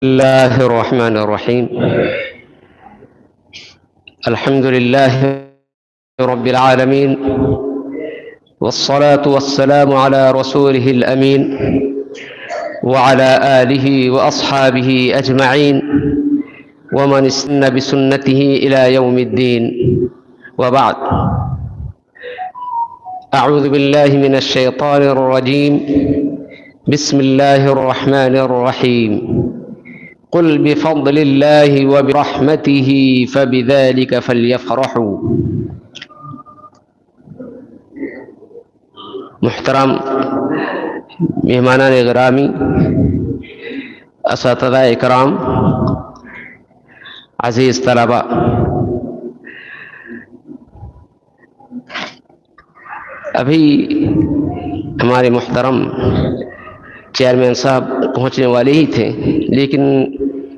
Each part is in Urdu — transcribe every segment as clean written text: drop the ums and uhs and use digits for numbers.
الله الرحمن الرحيم. الحمد لله رب العالمين، والصلاة والسلام على رسوله الأمين وعلى آله وأصحابه أجمعين ومن استنى بسنته إلى يوم الدين، وبعد. أعوذ بالله من الشيطان الرجيم. بسم الله الرحمن الرحيم. قل بفضل الله وبرحمته فبذلك فليفرحوا. محترم مہمانان گرامی، اساتذہ اکرام، عزیز طلبہ، ابھی ہمارے محترم چیئرمین صاحب پہنچنے والے ہی تھے، لیکن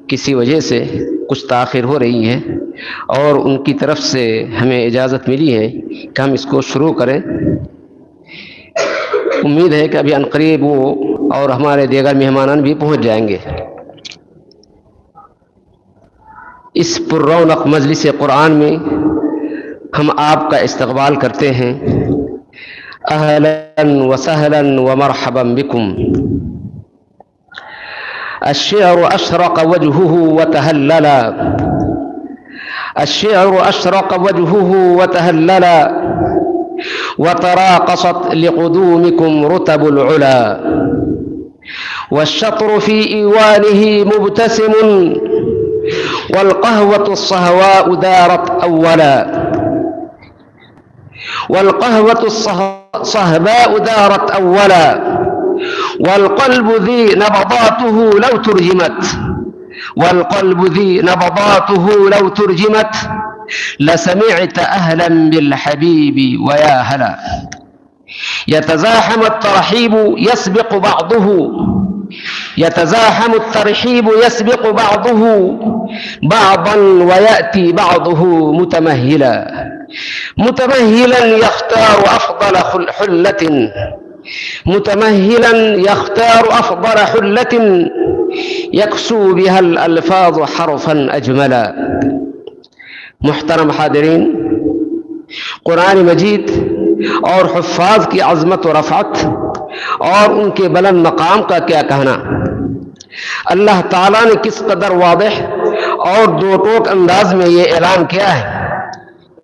کسی وجہ سے کچھ تاخیر ہو رہی ہے اور ان کی طرف سے ہمیں اجازت ملی ہے کہ ہم اس کو شروع کریں. امید ہے کہ ابھی عنقریب وہ اور ہمارے دیگر مہمانان بھی پہنچ جائیں گے. اس پر رونق مجلس قرآن میں ہم آپ کا استقبال کرتے ہیں. اہلا وسہلا ومرحبا بکم. الشعر اشرق وجهه وتهللا، الشعر اشرق وجهه وتهللا، وتراقصت لقدومكم رتب العلا، والشطر في إيوانه مبتسم، والقهوة الصهواء دارت أولا، والقهوة الصهباء دارت أولا، والقلب ذي نبضاته لو ترجمت، والقلب ذي نبضاته لو ترجمت، لسمعت أهلا بالحبيب ويا هلا. يتزاحم الترحيب يسبق بعضه، يتزاحم الترحيب يسبق بعضه بعضا، ويأتي بعضه متمهلا، متمهلا يختار أفضل حلة، متمهلا يختار أفضل حلة، يكسو بها الألفاظ حرفا أجملا. محترم حاضرین، قرآن مجید اور حفاظ کی عظمت و رفعت اور ان کے بلند مقام کا کیا کہنا. اللہ تعالیٰ نے کس قدر واضح اور دو ٹوک انداز میں یہ اعلان کیا ہے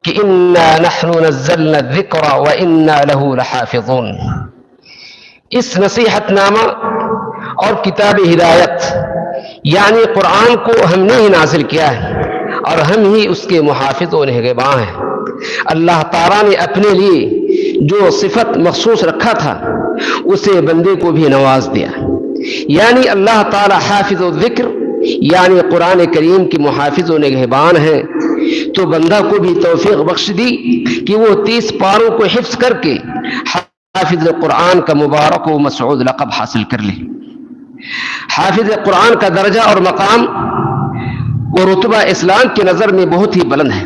کہ انا نحن نزلنا الذکر وانا له لحافظون. اس نصیحت نامہ اور کتاب ہدایت یعنی قرآن کو ہم نے ہی نازل کیا ہے اور ہم ہی اس کے محافظ و نگہباں ہیں. اللہ تعالیٰ نے اپنے لیے جو صفت مخصوص رکھا تھا اسے بندے کو بھی نواز دیا، یعنی اللہ تعالیٰ حافظ الذکر یعنی قرآن کریم کی محافظ و نگہبان ہیں، تو بندہ کو بھی توفیق بخش دی کہ وہ 30 پاروں کو حفظ کر کے حافظ قرآن کا مبارک و مسعود لقب حاصل کر لے. حافظ قرآن کا درجہ اور مقام و رتبہ اسلام کی نظر میں بہت ہی بلند ہے.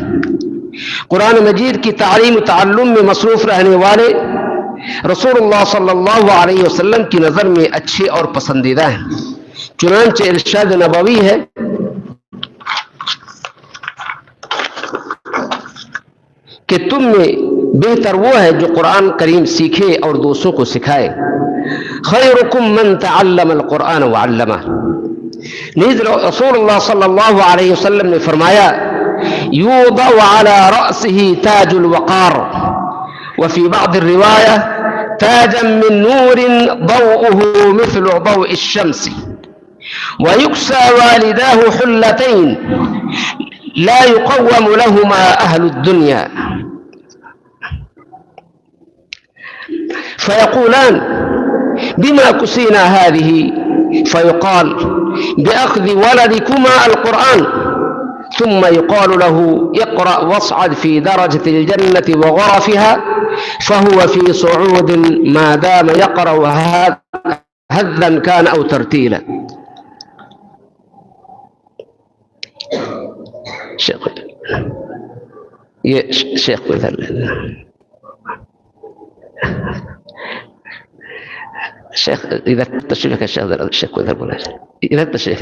قرآن مجید کی تعلیم و تعلم میں مصروف رہنے والے رسول اللہ صلی اللہ علیہ وسلم کی نظر میں اچھے اور پسندیدہ ہیں. چنانچہ ارشاد نبوی ہے کہ تم میں بہتر وہ ہے جو قرآن کریم سیکھے اور دوسروں کو سکھائے. خیرکم من تعلم القرآن وعلمہ. نیز رسول اللہ صلی اللہ علیہ وسلم نے فرمایا یوضع على رأسه تاج الوقار، وفي بعض الرواية تاجا من نور ضوءه مثل ضوء الشمس، ويكسى والداه حلتين لا يقوم لهما أهل الدنيا، فيقولان بما كسينا هذه، فيقال بأخذ ولدكما القرآن، ثم يقال له اقرأ واصعد في درجة الجنة وغرفها، فهو في صعود ما دام يقرأ هذا كان أو ترتيلا. شيخ شیخ ادھر تشریف رکھیں. الشیخ کو ادھر بولا جائے. ادھر تشریف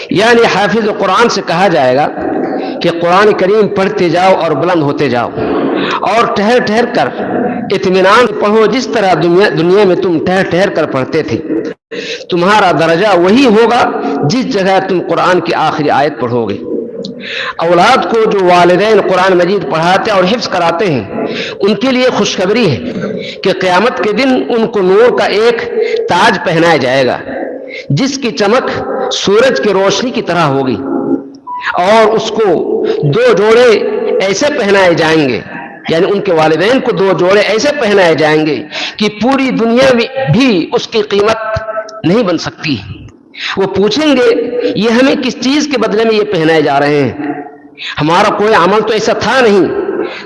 یعنی حافظ قرآن سے کہا جائے گا کہ قرآن کریم پڑھتے جاؤ اور بلند ہوتے جاؤ اور ٹھہر ٹھہر کر اطمینان پڑھو، جس طرح دنیا میں تم ٹھہر ٹھہر کر پڑھتے تھے۔ تمہارا درجہ وہی ہوگا جس جگہ تم قرآن کی آخری آیت پڑھو گے۔ اولاد کو جو والدین قرآن مجید پڑھاتے اور حفظ کراتے ہیں ان کے لیے خوشخبری ہے کہ قیامت کے دن ان کو نور کا ایک تاج پہنایا جائے گا جس کی چمک سورج کی روشنی کی طرح ہوگی، اور اس کو 2 جوڑے ایسے پہنائے جائیں گے، یعنی ان کے والدین کو 2 جوڑے ایسے پہنائے جائیں گے کہ پوری دنیا میں بھی اس کی قیمت نہیں بن سکتی۔ وہ پوچھیں گے یہ ہمیں کس چیز کے بدلے میں یہ پہنائے جا رہے ہیں، ہمارا کوئی عمل تو ایسا تھا نہیں۔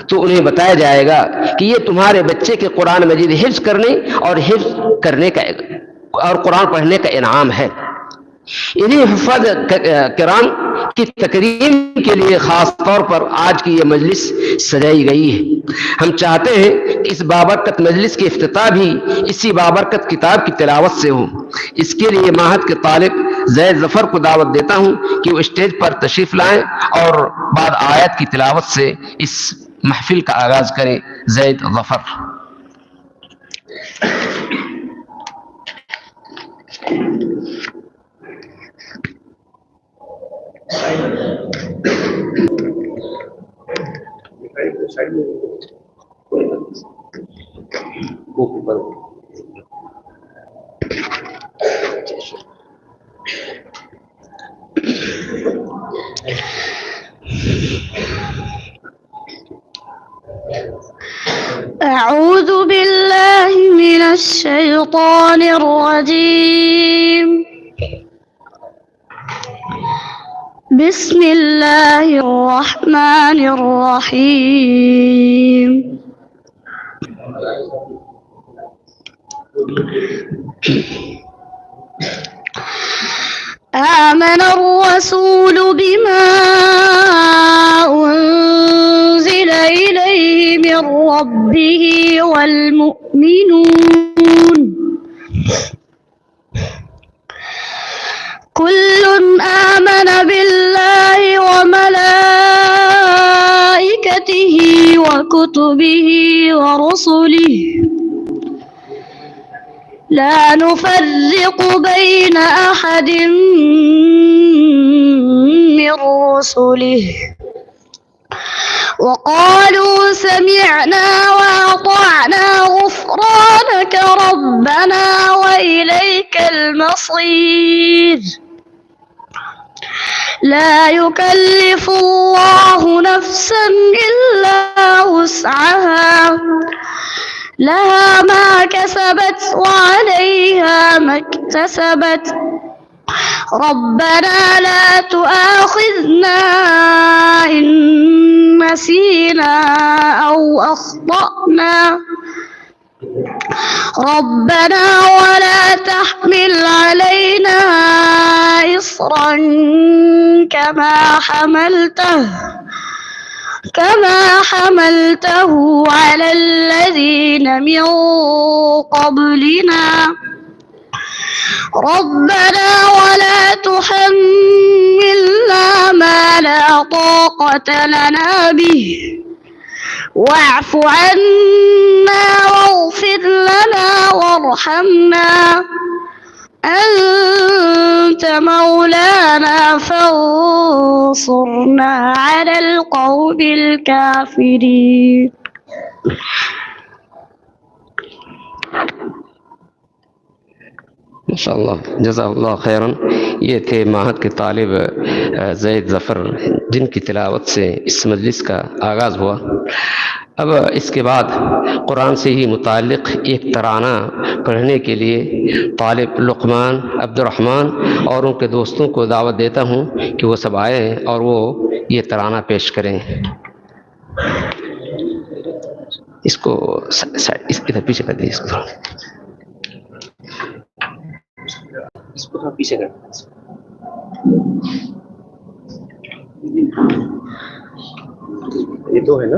تو انہیں بتایا جائے گا کہ یہ تمہارے بچے کے قرآن مجید حفظ کرنے اور قرآن پڑھنے کا انعام ہے۔ انہیں حفاظ کرام کی تکریم کے لیے خاص طور پر آج کی یہ مجلس سجائی گئی ہے۔ ہم چاہتے ہیں کہ اس بابرکت مجلس کی افتتاح بھی اسی بابرکت کتاب کی تلاوت سے ہو۔ اس کے لیے معہد کے طالب زید ظفر کو دعوت دیتا ہوں کہ وہ اسٹیج پر تشریف لائیں اور بعد آیت کی تلاوت سے اس محفل کا آغاز کریں۔ زید ظفر۔ أعوذ بالله من الشيطان الرجيم. بسم الله الرحمن الرحيم. آمن الرسول بما أنزل إليه من ربه والمؤمنون كل آمن بالله وملائكته وكتبه ورسله لا نفرق بين أحد من رسله وقالوا سمعنا وأطعنا غفرانك ربنا وإليك المصير. لا يكلف الله نفسا إلا وسعها لها ما كسبت وعليها ما اكتسبت ربنا لا تؤاخذنا إن نسينا أو أخطأنا ربنا ولا تحمل علينا إصرا كما حملته على الذين من قبلنا ربنا ولا تحملنا ما لا طاقة لنا به واعف عنا واغفر لنا وارحمنا أنت مولانا فانصرنا على القوم الكافرين. ماشاءاللہ جزاک اللہ خیراً۔ یہ تھے معہد کے طالب زید ظفر جن کی تلاوت سے اس مجلس کا آغاز ہوا۔ اب اس کے بعد قرآن سے ہی متعلق ایک ترانہ پڑھنے کے لیے طالب لقمان عبد الرحمن اور ان کے دوستوں کو دعوت دیتا ہوں کہ وہ سب آئیں اور وہ یہ ترانہ پیش کریں۔ اس کو ادھر پیچھے کر دیجیے، اس کو تھوڑا پیچھے کر یہ تو ہے نا۔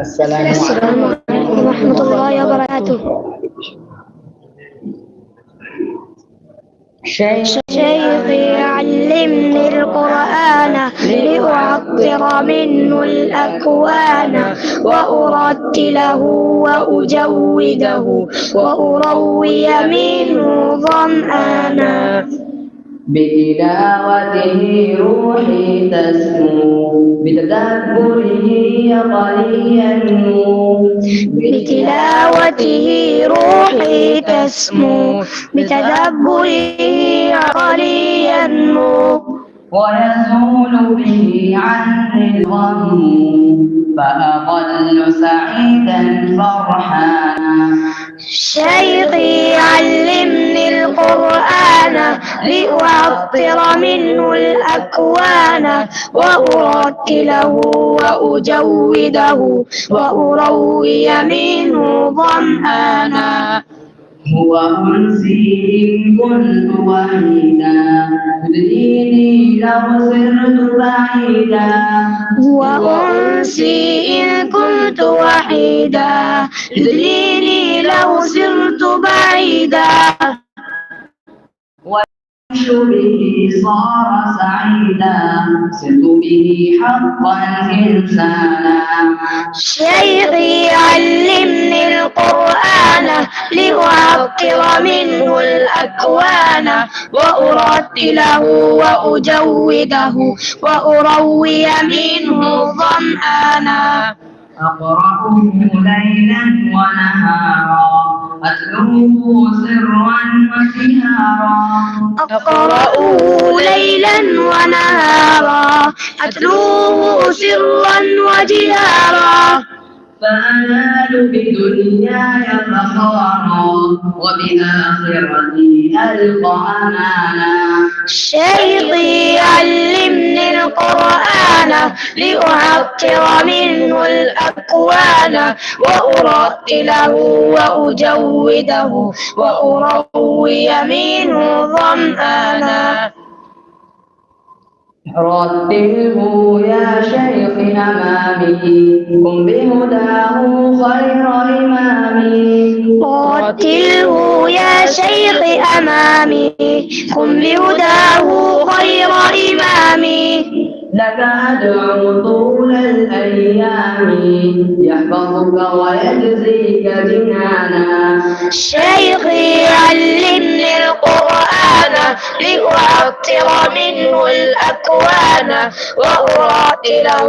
السلام عليكم ورحمة الله وبركاته. شيخي علمني القرآن لأعطر منه الأكوان وأرتله وأجوده وأروي منه ظمآنا بتلاوته روحي تسمو بتدبره عقلي ينمو بتلاوته روحي تسمو بتدبره عقلي ينمو ويزول به عني الغم فأظل سعيدا فرحانا شيخي علمني القرآن لأعطر منه الأكوان وأرتله وأجوده وأروي منه ظمآنا هو أنسي إن كنت وحيدا يدنيني لو صرت بعيدا هو أنسي إن كنت وحيدا يدليني لو صرت بعيدا وعيش به صار سعيدا صرت به حقا إنسانا شيخي علمني القرآن لأعطر منه الأكوان وأرتله وأجوده وأروي منه ظمآنا أقرأه ليلا ونهارا أتلوه سرا وجهارا أقرأه ليلا ونهارا أتلوه سرا وجهارا فأنال بدنياي فخارا وبآخرتي ألقى أمانا شيخي علمني القرآن لأعطر منه الأكوان وأرتله وأجوده وأروي منه ظمآنا رتله يا شيخ أمامي قم بهداه خير إمامي رتله يا شيخ أمامي قم بهداه خير إمامي لك أدعو طول الأيام يحفظك ويجزيك جنانا شيخي علمني القرآن لأعطر منه الأكوان وأرتله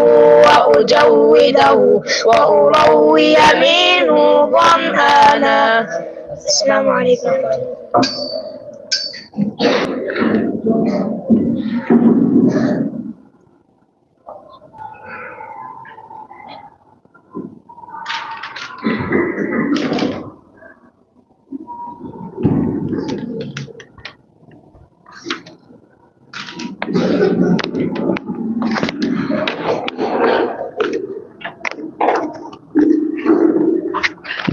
وأجوده وأروي منه ظمآنا. السلام عليكم.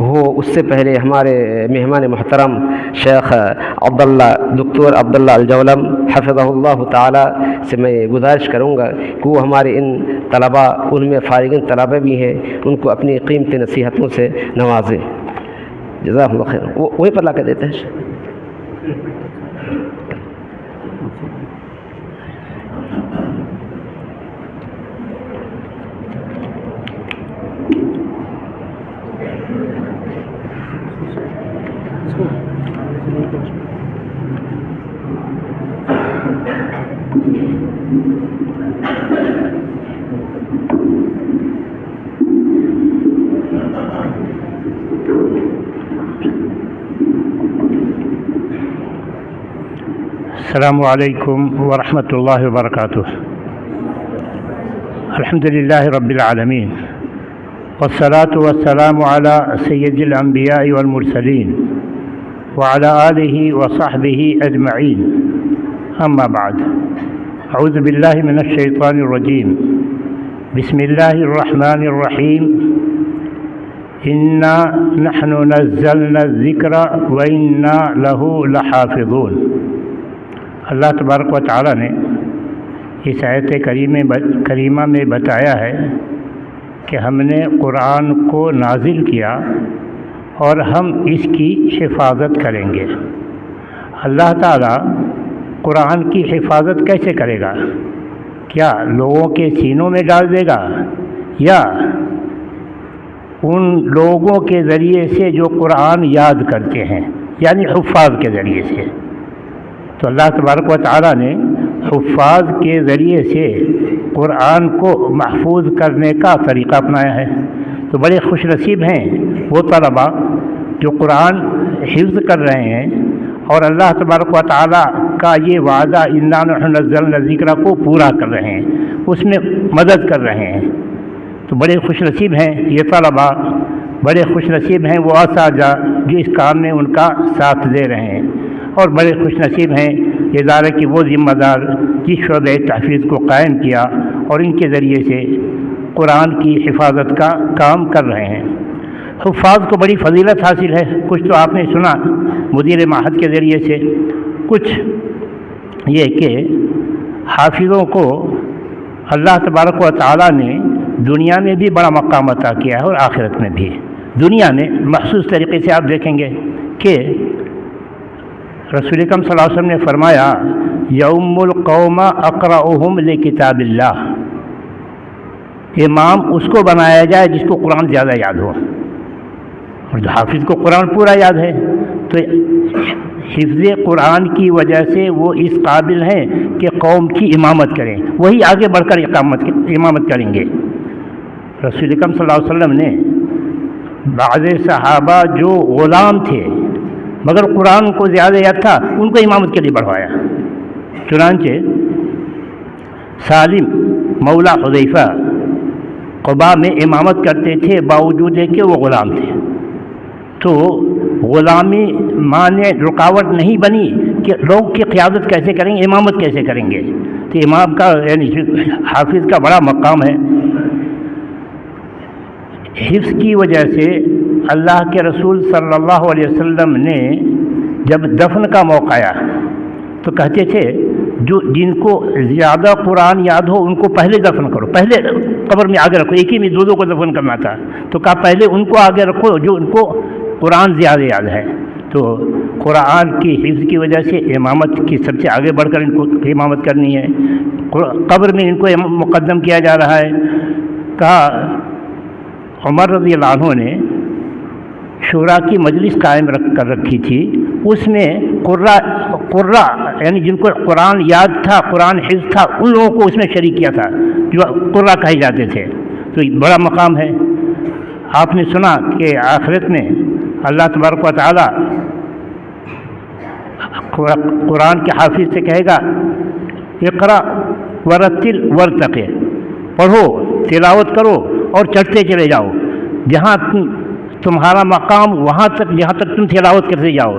ہو اس سے پہلے ہمارے مہمان محترم شیخ دکتور عبداللہ الجولم حفظہ اللہ تعالی سے میں گزارش کروں گا کہ وہ ہمارے ان طلباء، ان میں فارغین طلباء بھی ہیں، ان کو اپنی قیمتی نصیحتوں سے نوازیں۔ جزاک اللہ خیر۔ وہیں پر لا کے دیتے ہیں۔ السلام علیکم ورحمۃ اللہ وبرکاتہ۔ الحمد للہ رب العالمین والصلاة والسلام علی سید الانبیاء والمرسلین وعلی آلہ وصحبہ اجمعین، اما بعد، اعوذ باللہ من الشیطان الرجیم، بسم اللہ الرحمن الرحیم، انا نحن نزلنا الذکر وانا لہ لحافظون۔ اللہ تبارک و تعالیٰ نے اس آیت کریمہ میں بتایا ہے کہ ہم نے قرآن کو نازل کیا اور ہم اس کی حفاظت کریں گے۔ اللہ تعالیٰ قرآن کی حفاظت کیسے کرے گا؟ کیا لوگوں کے سینوں میں ڈال دے گا، یا ان لوگوں کے ذریعے سے جو قرآن یاد کرتے ہیں، یعنی حفاظ کے ذریعے سے؟ تو اللہ تبارک و تعالیٰ نے حفاظ کے ذریعے سے قرآن کو محفوظ کرنے کا طریقہ اپنایا ہے۔ تو بڑے خوش نصیب ہیں وہ طلباء جو قرآن حفظ کر رہے ہیں اور اللہ تبارک و تعالیٰ کا یہ وعدہ انا نحن نزلنا الذکر کو پورا کر رہے ہیں، اس میں مدد کر رہے ہیں۔ تو بڑے خوش نصیب ہیں یہ طلباء، بڑے خوش نصیب ہیں وہ اساتذہ جو اس کام میں ان کا ساتھ دے رہے ہیں، اور بڑے خوش نصیب ہیں ادارے کے وہ ذمہ دار جس شعبۂ تحفیظ کو قائم کیا اور ان کے ذریعے سے قرآن کی حفاظت کا کام کر رہے ہیں۔ حفاظ کو بڑی فضیلت حاصل ہے، کچھ تو آپ نے سنا مدیر معہد کے ذریعے سے، کچھ یہ کہ حافظوں کو اللہ تبارک و تعالیٰ نے دنیا میں بھی بڑا مقام عطا کیا ہے اور آخرت میں بھی۔ دنیا میں مخصوص طریقے سے آپ دیکھیں گے کہ رسول اکرم صلی اللہ علیہ وسلم نے فرمایا یوم القوم اقرأہم لکتاب اللہ، امام اس کو بنایا جائے جس کو قرآن زیادہ یاد ہو، اور جو حافظ کو قرآن پورا یاد ہے۔ تو حفظ قرآن کی وجہ سے وہ اس قابل ہیں کہ قوم کی امامت کریں، وہی آگے بڑھ کر امامت کریں گے۔ رسول اکرم صلی اللہ علیہ وسلم نے بعض صحابہ جو غلام تھے مگر قرآن کو زیادہ یاد تھا، ان کو امامت کے لیے بڑھوایا۔ چنانچہ سالم مولا حذیفہ قباء میں امامت کرتے تھے باوجود کہ وہ غلام تھے۔ تو غلامی مانے رکاوٹ نہیں بنی کہ لوگ کی قیادت کیسے کریں گے، امامت کیسے کریں گے۔ تو امام کا یعنی حافظ کا بڑا مقام ہے۔ حفظ کی وجہ سے اللہ کے رسول صلی اللہ علیہ وسلم نے جب دفن کا موقع آیا تو کہتے تھے جن کو زیادہ قرآن یاد ہو ان کو پہلے دفن کرو، پہلے قبر میں آگے رکھو۔ ایک ہی میں دو کو دفن کرنا تھا تو کہا پہلے ان کو آگے رکھو جو ان کو قرآن زیادہ یاد ہے۔ تو قرآن کی حفظ کی وجہ سے امامت کی سب سے آگے بڑھ کر ان کو امامت کرنی ہے، قبر میں ان کو مقدم کیا جا رہا ہے۔ کہا عمر رضی اللہ عنہ نے شورا کی مجلس قائم کر رکھی تھی، اس میں قرہ یعنی جن کو قرآن یاد تھا، قرآن حفظ تھا، ان لوگوں کو اس میں شریک کیا تھا جو قرہ کہے جاتے تھے۔ تو بڑا مقام ہے۔ آپ نے سنا کہ آخرت میں اللہ تبارک و تعالی قرآن کے حافظ سے کہے گا اقرا ورتل ورتقِ، پڑھو، تلاوت کرو اور چڑھتے چلے جاؤ، جہاں تمہارا مقام وہاں تک جہاں تک تم تلاوت کرتے جاؤ۔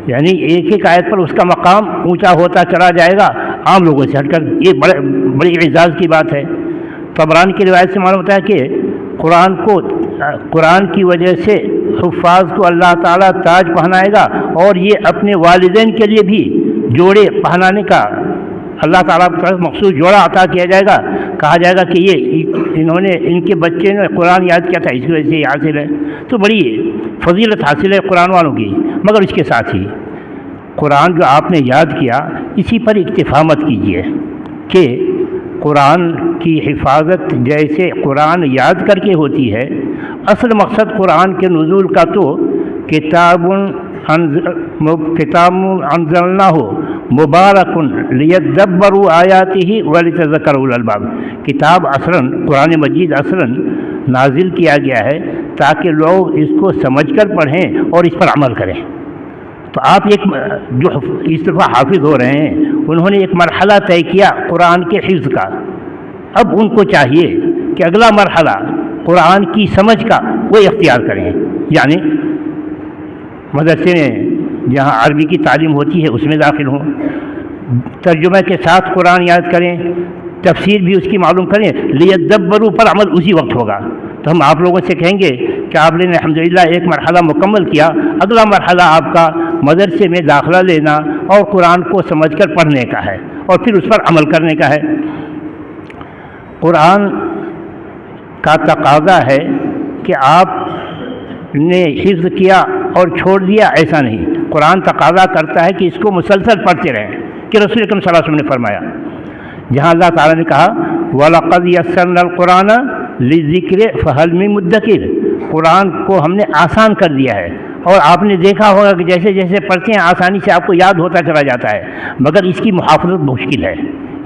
یعنی ایک ایک آیت پر اس کا مقام اونچا ہوتا چلا جائے گا عام لوگوں سے ہٹ کر۔ یہ بڑی اعزاز کی بات ہے۔ طبرانی کی روایت سے معلوم ہوتا ہے کہ قرآن کو قرآن کی وجہ سے حفاظ کو اللہ تعالیٰ تاج پہنائے گا، اور یہ اپنے والدین کے لیے بھی جوڑے پہنانے کا اللہ تعالیٰ کی طرف مخصوص جوڑا عطا کیا جائے گا. کہا جائے گا کہ ان کے بچے نے قرآن یاد کیا تھا، اس کی وجہ سے یہ حاصل ہے. تو بڑی فضیلت حاصل ہے قرآن والوں کی. مگر اس کے ساتھ ہی قرآن جو آپ نے یاد کیا، اسی پر اکتفا مت کیجیے کہ قرآن کی حفاظت جیسے قرآن یاد کر کے ہوتی ہے. اصل مقصد قرآن کے نزول کا تو کتاب انزلناہ مبارک لیدبروا آیاتہ ولتذکروا اولو الالباب. کتاب اصلاً قرآن مجید اصلاً نازل کیا گیا ہے تاکہ لوگ اس کو سمجھ کر پڑھیں اور اس پر عمل کریں. تو آپ ایک جو اس دفعہ حافظ ہو رہے ہیں، انہوں نے ایک مرحلہ طے کیا قرآن کے حفظ کا. اب ان کو چاہیے کہ اگلا مرحلہ قرآن کی سمجھ کا وہ اختیار کریں. یعنی مدرسے میں جہاں عربی کی تعلیم ہوتی ہے اس میں داخل ہوں، ترجمہ کے ساتھ قرآن یاد کریں، تفسیر بھی اس کی معلوم کریں. لیدبروا پر عمل اسی وقت ہوگا. تو ہم آپ لوگوں سے کہیں گے کہ آپ نے الحمدللہ ایک مرحلہ مکمل کیا، اگلا مرحلہ آپ کا مدرسے میں داخلہ لینا اور قرآن کو سمجھ کر پڑھنے کا ہے اور پھر اس پر عمل کرنے کا ہے. قرآن کا تقاضا ہے کہ آپ نے حفظ کیا اور چھوڑ دیا، ایسا نہیں. قرآن تقاضا کرتا ہے کہ اس کو مسلسل پڑھتے رہیں، کہ رسول اکرم صلی اللہ علیہ وسلم نے فرمایا جہاں اللہ تعالیٰ نے کہا وَلَقَدْ يَسَّرْنَا الْقُرْآنَ لِلذِّكْرِ فَهَلْ مِن مُدَّكِرٍ. قرآن کو ہم نے آسان کر دیا ہے، اور آپ نے دیکھا ہوگا کہ جیسے جیسے پڑھتے ہیں آسانی سے آپ کو یاد ہوتا چلا جاتا ہے، مگر اس کی محافظت مشکل ہے.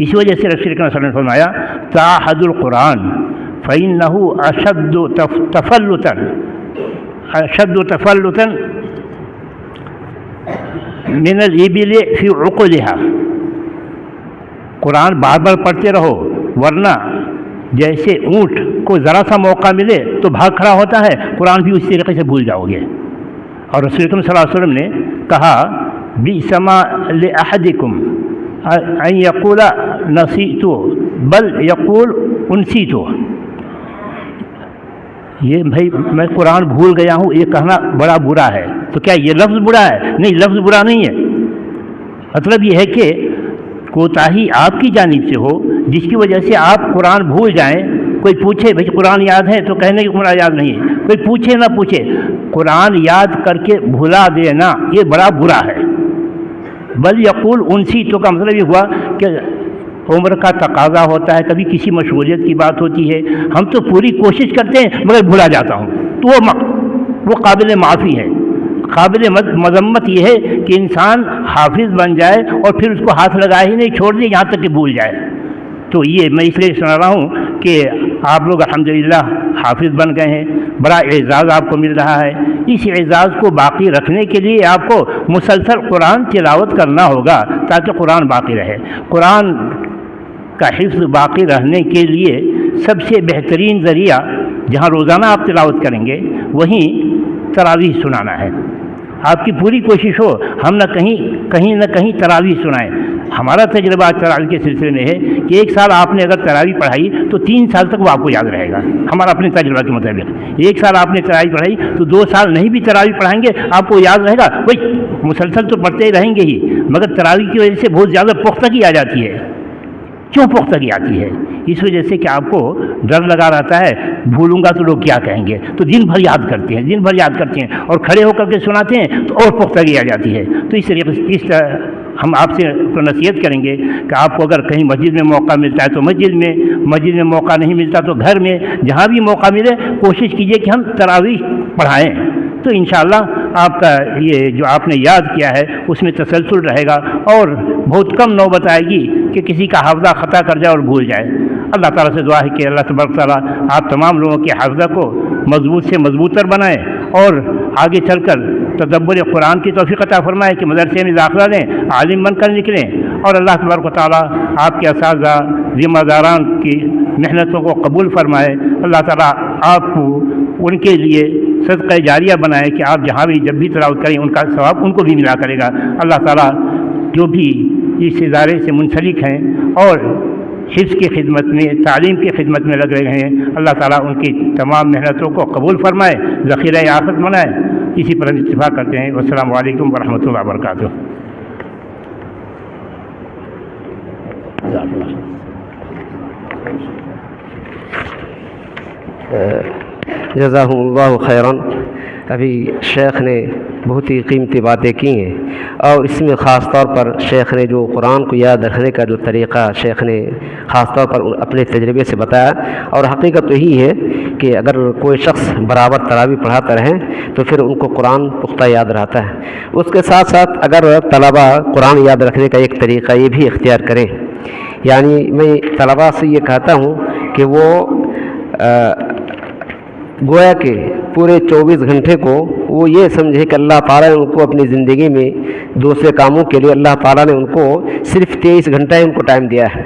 اس وجہ سے رسول اکرم صلی اللہ علیہ وسلم نے فرمایا تعاہدوا القرآن فإنه أشد تفلتا من الإبل في عقلها. قرآن بار بار پڑھتے رہو، ورنہ جیسے اونٹ کو ذرا سا موقع ملے تو بھاگ کھڑا ہوتا ہے، قرآن بھی اس طریقے سے بھول جاؤ گے. اور رسول اکرم صلی اللہ علیہ وسلم نے کہا بئس ما لأحدكم ان یقول نسیت بل یقول انسیت. یہ بھائی میں قرآن بھول گیا ہوں یہ کہنا بڑا برا ہے. تو کیا یہ لفظ برا ہے؟ نہیں، لفظ برا نہیں ہے. مطلب یہ ہے کہ کوتاہی آپ کی جانب سے ہو جس کی وجہ سے آپ قرآن بھول جائیں. کوئی پوچھے بھائی قرآن یاد ہے تو کہنے کہ قرآن یاد نہیں ہے. کوئی پوچھے نہ پوچھے، قرآن یاد کر کے بھلا دینا یہ بڑا برا ہے. بل یقول انسی تو کا مطلب یہ ہوا کہ عمر کا تقاضا ہوتا ہے، کبھی کسی مشغولیت کی بات ہوتی ہے، ہم تو پوری کوشش کرتے ہیں مگر بھلا جاتا ہوں، تو وہ قابل معافی ہے. قابل مذمت یہ ہے کہ انسان حافظ بن جائے اور پھر اس کو ہاتھ لگائے ہی نہیں، چھوڑ دے یہاں تک کہ بھول جائے. تو یہ میں اس لیے سنا رہا ہوں کہ آپ لوگ الحمدللہ حافظ بن گئے ہیں، بڑا اعزاز آپ کو مل رہا ہے. اس اعزاز کو باقی رکھنے کے لیے آپ کو مسلسل قرآن تلاوت کرنا ہوگا تاکہ قرآن باقی رہے. قرآن کا حفظ باقی رہنے کے لیے سب سے بہترین ذریعہ جہاں روزانہ آپ تلاوت کریں گے وہیں تراویح سنانا ہے. آپ کی پوری کوشش ہو ہم کہیں نہ کہیں تراویح سنائیں. ہمارا تجربہ تراویح کے سلسلے میں ہے کہ 1 سال آپ نے اگر تراویح پڑھائی تو 3 سال تک وہ آپ کو یاد رہے گا. ہمارا اپنے تجربہ کے مطابق 1 سال آپ نے تراویح پڑھائی تو 2 سال نہیں بھی تراویح پڑھائیں گے آپ کو یاد رہے گا. وہی مسلسل تو پڑھتے ہی رہیں گے ہی، مگر تراویح کی وجہ سے بہت زیادہ پختگی آ جاتی ہے. کیوں پختگی آتی ہے؟ اس وجہ سے کہ آپ کو ڈر لگا رہتا ہے بھولوں گا تو لوگ کیا کہیں گے، تو دن بھر یاد کرتے ہیں اور کھڑے ہو کر کے سناتے ہیں تو اور پختگی آ جاتی ہے. تو اس طریقے سے ہم آپ سے تو نصیحت کریں گے کہ آپ کو اگر کہیں مسجد میں موقع ملتا ہے تو مسجد میں موقع نہیں ملتا تو گھر میں جہاں بھی موقع ملے کوشش کیجئے کہ ہم تراویح پڑھائیں. تو انشاءاللہ آپ کا یہ جو آپ نے یاد کیا ہے اس میں تسلسل رہے گا اور بہت کم نوبت آئے گی کہ کسی کا حافظہ خطا کر جائے اور بھول جائے. اللہ تعالیٰ سے دعا ہے کہ اللہ تبارک تعالیٰ آپ تمام لوگوں کے حافظہ کو مضبوط سے مضبوط تر بنائے اور آگے چل کر تدبر قرآن کی توفیق عطا فرمائے کہ مدرسے میں داخلہ لیں، عالم بن کر نکلیں. اور اللہ تبارک و تعالیٰ آپ کے اساتذہ ذمہ داران کی محنتوں کو قبول فرمائے. اللہ تعالیٰ آپ کو ان کے لیے صدقہ جاریہ بنائے کہ آپ جہاں بھی جب بھی تلاوت کریں ان کا ثواب ان کو بھی ملا کرے گا. اللہ تعالیٰ جو بھی اس ادارے سے منسلک ہیں اور حفظ کی خدمت میں، تعلیم کی خدمت میں لگ رہے ہیں، اللہ تعالیٰ ان کی تمام محنتوں کو قبول فرمائے، ذخیرہ آخرت بنائے۔ اسی پر ہم اتفاق کرتے ہیں۔ والسلام علیکم ورحمۃ اللہ وبرکاتہ۔ جزاہم اللہ خیراً۔ ابھی شیخ نے بہت ہی قیمتی باتیں کی ہیں، اور اس میں خاص طور پر شیخ نے جو قرآن کو یاد رکھنے کا جو طریقہ شیخ نے خاص طور پر اپنے تجربے سے بتایا، اور حقیقت تو یہی ہے کہ اگر کوئی شخص برابر تراویح پڑھاتا رہے تو پھر ان کو قرآن پختہ یاد رہتا ہے۔ اس کے ساتھ ساتھ اگر طلباء قرآن یاد رکھنے کا ایک طریقہ یہ بھی اختیار کریں، یعنی میں طلباء سے یہ کہتا ہوں کہ وہ گویا کہ پورے 24 گھنٹے کو وہ یہ سمجھے کہ اللہ تعالیٰ نے ان کو اپنی زندگی میں دوسرے کاموں کے لیے اللہ تعالیٰ نے ان کو صرف 23 گھنٹہ ہی ان کو ٹائم دیا ہے،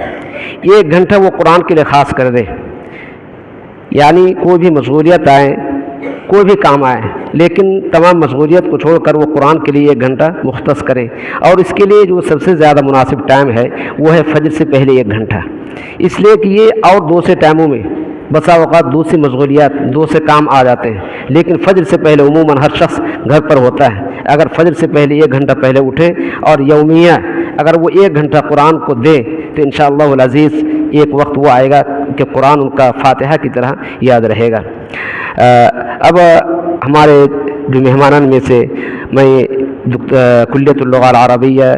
1 گھنٹہ وہ قرآن کے لیے خاص کر دے۔ یعنی کوئی بھی مشغولیت آئے، کوئی بھی کام آئے، لیکن تمام مشغولیت کو چھوڑ کر وہ قرآن کے لیے 1 گھنٹہ مختص کرے، اور اس کے لیے جو سب سے زیادہ مناسب ٹائم ہے وہ ہے فجر سے پہلے 1 گھنٹہ، اس لیے کہ یہ اور دوسرے ٹائموں میں بسا اوقات دوسری مشغولیات، دوسرے کام آ جاتے ہیں، لیکن فجر سے پہلے عموماً ہر شخص گھر پر ہوتا ہے۔ اگر فجر سے پہلے 1 گھنٹہ پہلے اٹھے اور یومیہ اگر وہ 1 گھنٹہ قرآن کو دے تو انشاءاللہ العزیز ایک وقت وہ آئے گا کہ قرآن ان کا فاتحہ کی طرح یاد رہے گا۔ اب ہمارے جو مہمانان میں سے میں کلیۃ اللغہ العربیہ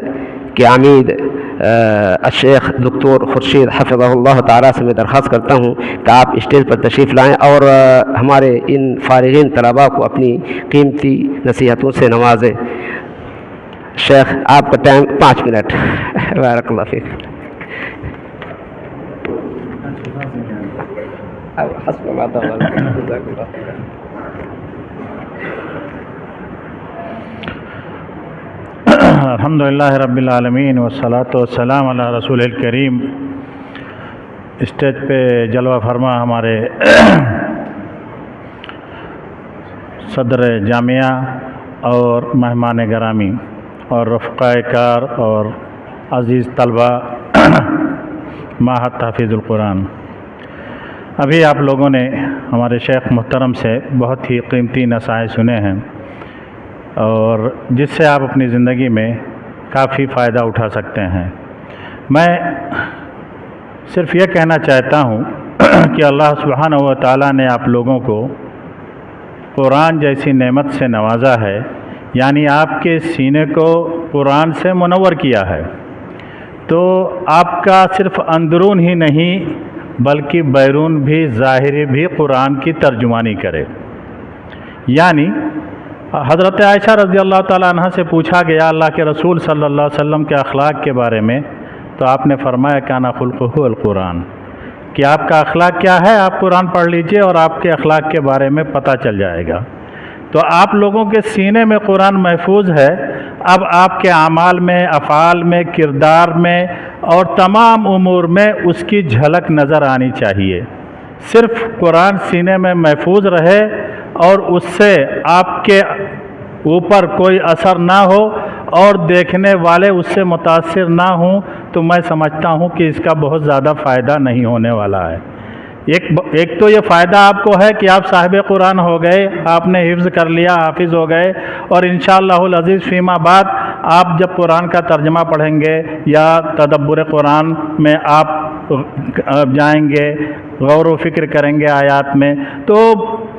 کے عمید الشیخ دکتور خورشید حفظہ اللہ تعالیٰ سے میں درخواست کرتا ہوں کہ آپ اسٹیج پر تشریف لائیں اور ہمارے ان فارغین طلباء کو اپنی قیمتی نصیحتوں سے نوازیں۔ شیخ آپ کا ٹائم 5 منٹ۔ بارک اللہ فیک۔ الحمدللہ رب العالمین والصلاۃ والسلام علی رسول الکریم۔ اسٹیج پہ جلوہ فرما ہمارے صدر جامعہ اور مہمان گرامی اور رفقائے کار اور عزیز طلبہ معہد تحفیظ القرآن، ابھی آپ لوگوں نے ہمارے شیخ محترم سے بہت ہی قیمتی نصائح سنے ہیں، اور جس سے آپ اپنی زندگی میں کافی فائدہ اٹھا سکتے ہیں۔ میں صرف یہ کہنا چاہتا ہوں کہ اللہ سبحانہ و تعالیٰ نے آپ لوگوں کو قرآن جیسی نعمت سے نوازا ہے، یعنی آپ کے سینے کو قرآن سے منور کیا ہے، تو آپ کا صرف اندرون ہی نہیں بلکہ بیرون بھی، ظاہر بھی قرآن کی ترجمانی کرے۔ یعنی حضرت عائشہ رضی اللہ تعالیٰ عنہ سے پوچھا گیا اللہ کے رسول صلی اللہ علیہ وسلم کے اخلاق کے بارے میں، تو آپ نے فرمایا کانا خلقہ القرآن، کہ آپ کا اخلاق کیا ہے، آپ قرآن پڑھ لیجئے اور آپ کے اخلاق کے بارے میں پتہ چل جائے گا۔ تو آپ لوگوں کے سینے میں قرآن محفوظ ہے، اب آپ کے اعمال میں، افعال میں، کردار میں اور تمام امور میں اس کی جھلک نظر آنی چاہیے۔ صرف قرآن سینے میں محفوظ رہے اور اس سے آپ کے اوپر کوئی اثر نہ ہو اور دیکھنے والے اس سے متاثر نہ ہوں، تو میں سمجھتا ہوں کہ اس کا بہت زیادہ فائدہ نہیں ہونے والا ہے۔ ایک تو یہ فائدہ آپ کو ہے کہ آپ صاحب قرآن ہو گئے، آپ نے حفظ کر لیا، حافظ ہو گئے، اور انشاءاللہ العزیز فیما بعد آپ جب قرآن کا ترجمہ پڑھیں گے یا تدبر قرآن میں آپ جائیں گے، غور و فکر کریں گے آیات میں، تو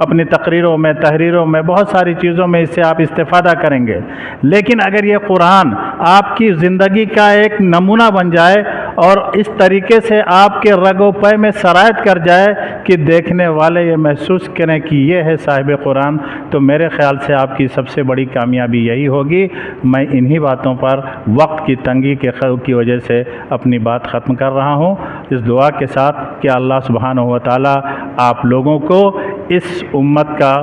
اپنی تقریروں میں، تحریروں میں، بہت ساری چیزوں میں اس سے آپ استفادہ کریں گے۔ لیکن اگر یہ قرآن آپ کی زندگی کا ایک نمونہ بن جائے اور اس طریقے سے آپ کے رگ و پے میں سرایت کر جائے کہ دیکھنے والے یہ محسوس کریں کہ یہ ہے صاحب قرآن، تو میرے خیال سے آپ کی سب سے بڑی کامیابی یہی ہوگی۔ میں انہی باتوں پر وقت کی تنگی کی وجہ سے اپنی بات ختم کر رہا ہوں، اس دعا کے ساتھ کہ اللہ سبحانہ و تعالیٰ آپ لوگوں کو اس امت کا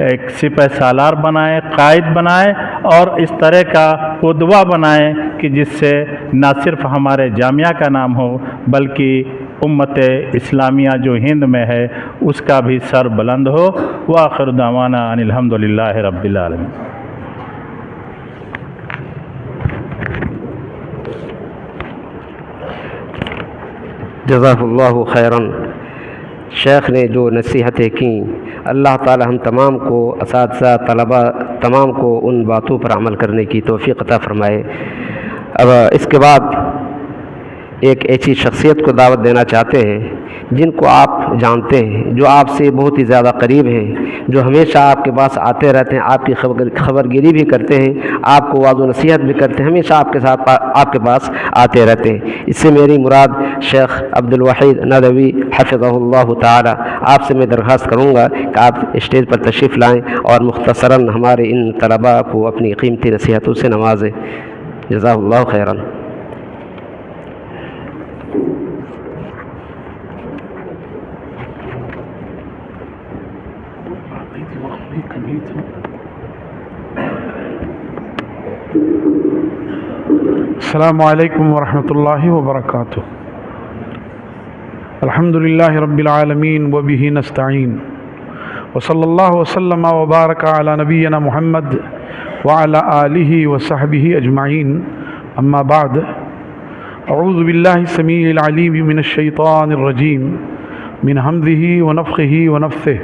ایک سپہ سالار بنائے، قائد بنائے، اور اس طرح کا قدوہ بنائے کہ جس سے نہ صرف ہمارے جامعہ کا نام ہو بلکہ امت اسلامیہ جو ہند میں ہے اس کا بھی سر بلند ہو۔ وآخر دعوانا ان الحمدللہ رب العالمین۔ جزاک اللہ خیراً۔ شیخ نے جو نصیحتیں کیں، اللہ تعالی ہم تمام کو، اساتذہ، طلباء تمام کو ان باتوں پر عمل کرنے کی توفیق عطا فرمائے۔ اب اس کے بعد ایک ایسی شخصیت کو دعوت دینا چاہتے ہیں جن کو آپ جانتے ہیں، جو آپ سے بہت ہی زیادہ قریب ہیں، جو ہمیشہ آپ کے پاس آتے رہتے ہیں، آپ کی خبرگیری بھی کرتے ہیں، آپ کو وعظ و نصیحت بھی کرتے ہیں، ہمیشہ آپ کے ساتھ آپ کے پاس آتے رہتے ہیں۔ اس سے میری مراد شیخ عبدالوحید ندوی حفظہ اللہ تعالی۔ آپ سے میں درخواست کروں گا کہ آپ اسٹیج پر تشریف لائیں اور مختصراً ہمارے ان طلباء کو اپنی قیمتی نصیحتوں سے نوازیں۔ جزاک اللہ خیراً۔ السلام علیکم ورحمۃ اللہ وبرکاتہ۔ الحمد للہ رب العالمین وبہ نستعین، وصلی اللہ وسلم وبارک علی نبینا محمد وعلی آلہ وصحبہ اجمعین، اما بعد، اعوذ باللہ السمیع العلیم من الشیطان الرجیم، من حمزہ ونفخہ ونفثہ،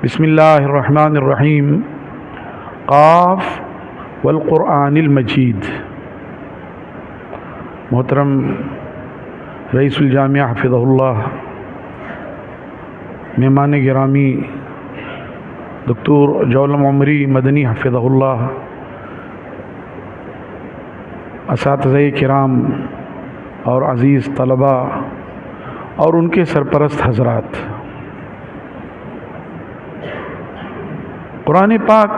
بسم اللہ الرحمن الرحیم، قاف والقرآن المجید۔ محترم رئیس الجامعہ حفظہ اللہ، مہمان گرامی دکتور جولم عمری مدنی حفظہ اللہ، اساتذہ کرام اور عزیز طلباء اور ان کے سرپرست حضرات، قرآن پاک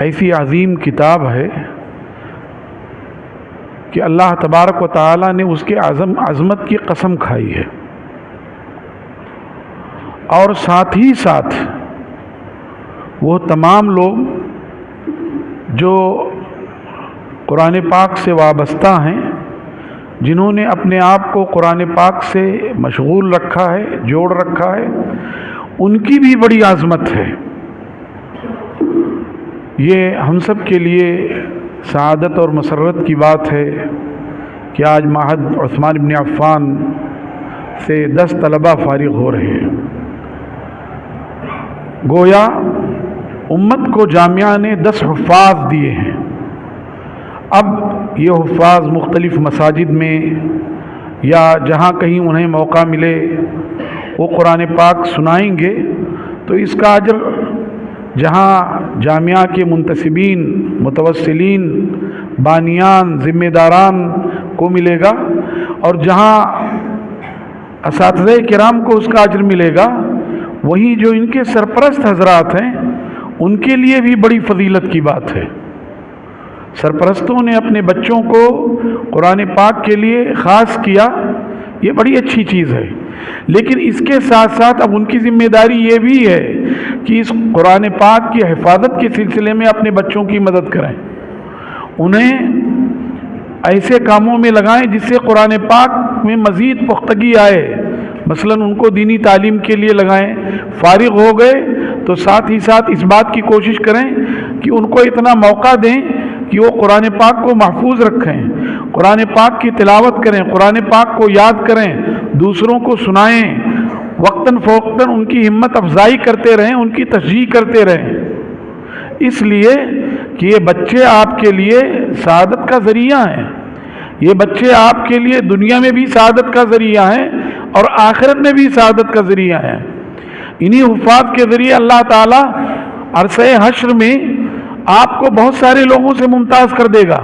ایسی عظیم کتاب ہے کہ اللہ تبارک و تعالی نے اس کے عظمت کی قسم کھائی ہے، اور ساتھ ہی ساتھ وہ تمام لوگ جو قرآن پاک سے وابستہ ہیں، جنہوں نے اپنے آپ کو قرآن پاک سے مشغول رکھا ہے، جوڑ رکھا ہے، ان کی بھی بڑی عظمت ہے۔ یہ ہم سب کے لیے سعادت اور مسرت کی بات ہے کہ آج معہد عثمان بن عفان سے 10 طلباء فارغ ہو رہے ہیں۔ گویا امت کو جامعہ نے 10 حفاظ دیے ہیں۔ اب یہ حفاظ مختلف مساجد میں یا جہاں کہیں انہیں موقع ملے وہ قرآن پاک سنائیں گے، تو اس کا اجر جہاں جامعہ کے منتسبین، متوسلین، بانیان، ذمہ داران کو ملے گا، اور جہاں اساتذہ کرام کو اس کا اجر ملے گا، وہیں جو ان کے سرپرست حضرات ہیں ان کے لیے بھی بڑی فضیلت کی بات ہے۔ سرپرستوں نے اپنے بچوں کو قرآن پاک کے لیے خاص کیا، یہ بڑی اچھی چیز ہے، لیکن اس کے ساتھ ساتھ اب ان کی ذمہ داری یہ بھی ہے کہ اس قرآن پاک کی حفاظت کے سلسلے میں اپنے بچوں کی مدد کریں، انہیں ایسے کاموں میں لگائیں جس سے قرآن پاک میں مزید پختگی آئے۔ مثلا ان کو دینی تعلیم کے لیے لگائیں، فارغ ہو گئے تو ساتھ ہی ساتھ اس بات کی کوشش کریں کہ ان کو اتنا موقع دیں کہ وہ قرآن پاک کو محفوظ رکھیں، قرآن پاک کی تلاوت کریں، قرآن پاک کو یاد کریں، دوسروں کو سنائیں، وقتاً فوقتاً ان کی ہمت افزائی کرتے رہیں، ان کی تشجیع کرتے رہیں، اس لیے کہ یہ بچے آپ کے لیے سعادت کا ذریعہ ہیں۔ یہ بچے آپ کے لیے دنیا میں بھی سعادت کا ذریعہ ہیں اور آخرت میں بھی سعادت کا ذریعہ ہیں۔ انہی حفاظ کے ذریعے اللہ تعالیٰ عرصہ حشر میں آپ کو بہت سارے لوگوں سے ممتاز کر دے گا۔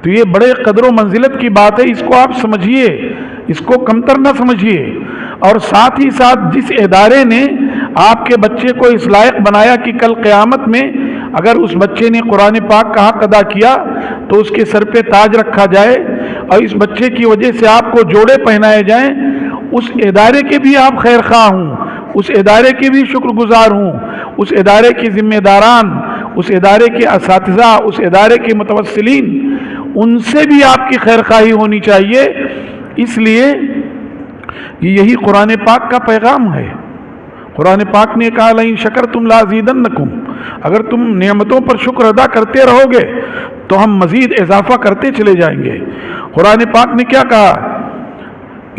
تو یہ بڑے قدر و منزلت کی بات ہے، اس کو آپ سمجھیے، اس کو کمتر نہ سمجھیے۔ اور ساتھ ہی ساتھ جس ادارے نے آپ کے بچے کو اس لائق بنایا کہ کل قیامت میں اگر اس بچے نے قرآن پاک کا حق ادا کیا تو اس کے سر پہ تاج رکھا جائے اور اس بچے کی وجہ سے آپ کو جوڑے پہنائے جائیں، اس ادارے کے بھی آپ خیر خواہ ہوں، اس ادارے کے بھی شکر گزار ہوں، اس ادارے کے ذمہ داران، اس ادارے کے اساتذہ، اس ادارے کے متوسلین، ان سے بھی آپ کی خیر خواہی ہونی چاہیے۔ اس لیے یہی قرآن پاک کا پیغام ہے۔ قرآن پاک نے کہا لئن شکرتم لازیدنکم، اگر تم نعمتوں پر شکر ادا کرتے رہو گے تو ہم مزید اضافہ کرتے چلے جائیں گے۔ قرآن پاک نے کیا کہا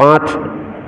5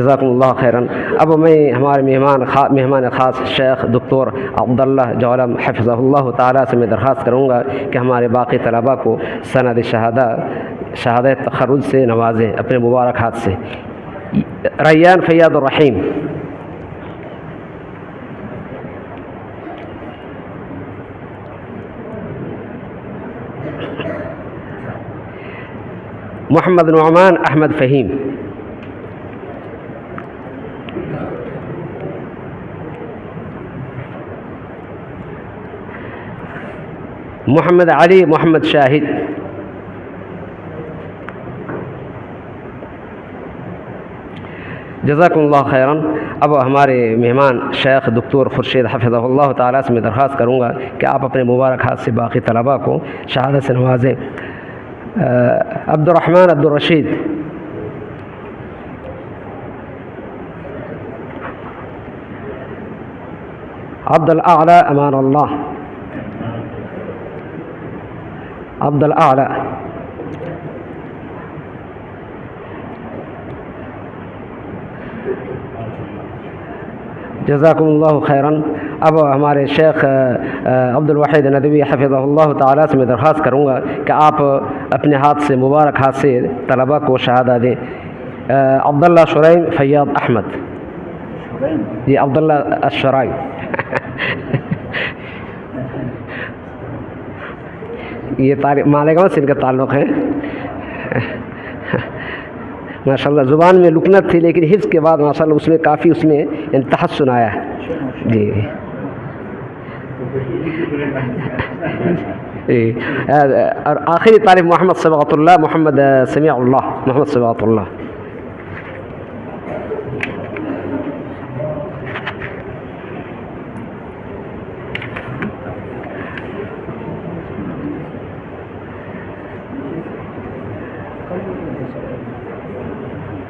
جزاکم اللہ خیراً. اب میں ہمارے مہمان خاص شیخ دکتور عبداللہ جولم حفظہ اللہ تعالیٰ سے میں درخواست کروں گا کہ ہمارے باقی طلباء کو سند شہادت تخرج سے نوازیں اپنے مبارک ہاتھ سے. ریان فیاض الرحیم. محمد نعمان احمد فہیم. محمد علی محمد شاہد. جزاکم اللہ خیراً. اب ہمارے مہمان شیخ دکتور خورشید حفظہ اللہ تعالیٰ سے میں درخواست کروں گا کہ آپ اپنے مبارک ہاتھ سے باقی طلباء کو شہادت سے نوازیں. عبد الرحمن عبد الرشید. عبد الاعلی امان اللہ. عبد الاعلی. جزاکم اللہ خیراً. اب ہمارے شیخ عبد الواحد ندوی حفظہ اللہ تعالیٰ سے میں درخواست کروں گا کہ آپ اپنے ہاتھ سے مبارک ہاتھ سے طلباء کو شہادت دیں. عبداللہ شرائم فیاض احمد. جی عبداللہ الشرائم. یہ مالیگاؤں سے ان کا تعلق ہے. ماشاء اللہ زبان میں لکنت تھی لیکن حفظ کے بعد ماشاء اللہ اس میں کافی اس میں تحسن آیا ہے. جی اور آخری طالب محمد صبغت اللہ محمد سمیع اللہ. محمد صبغت اللہ.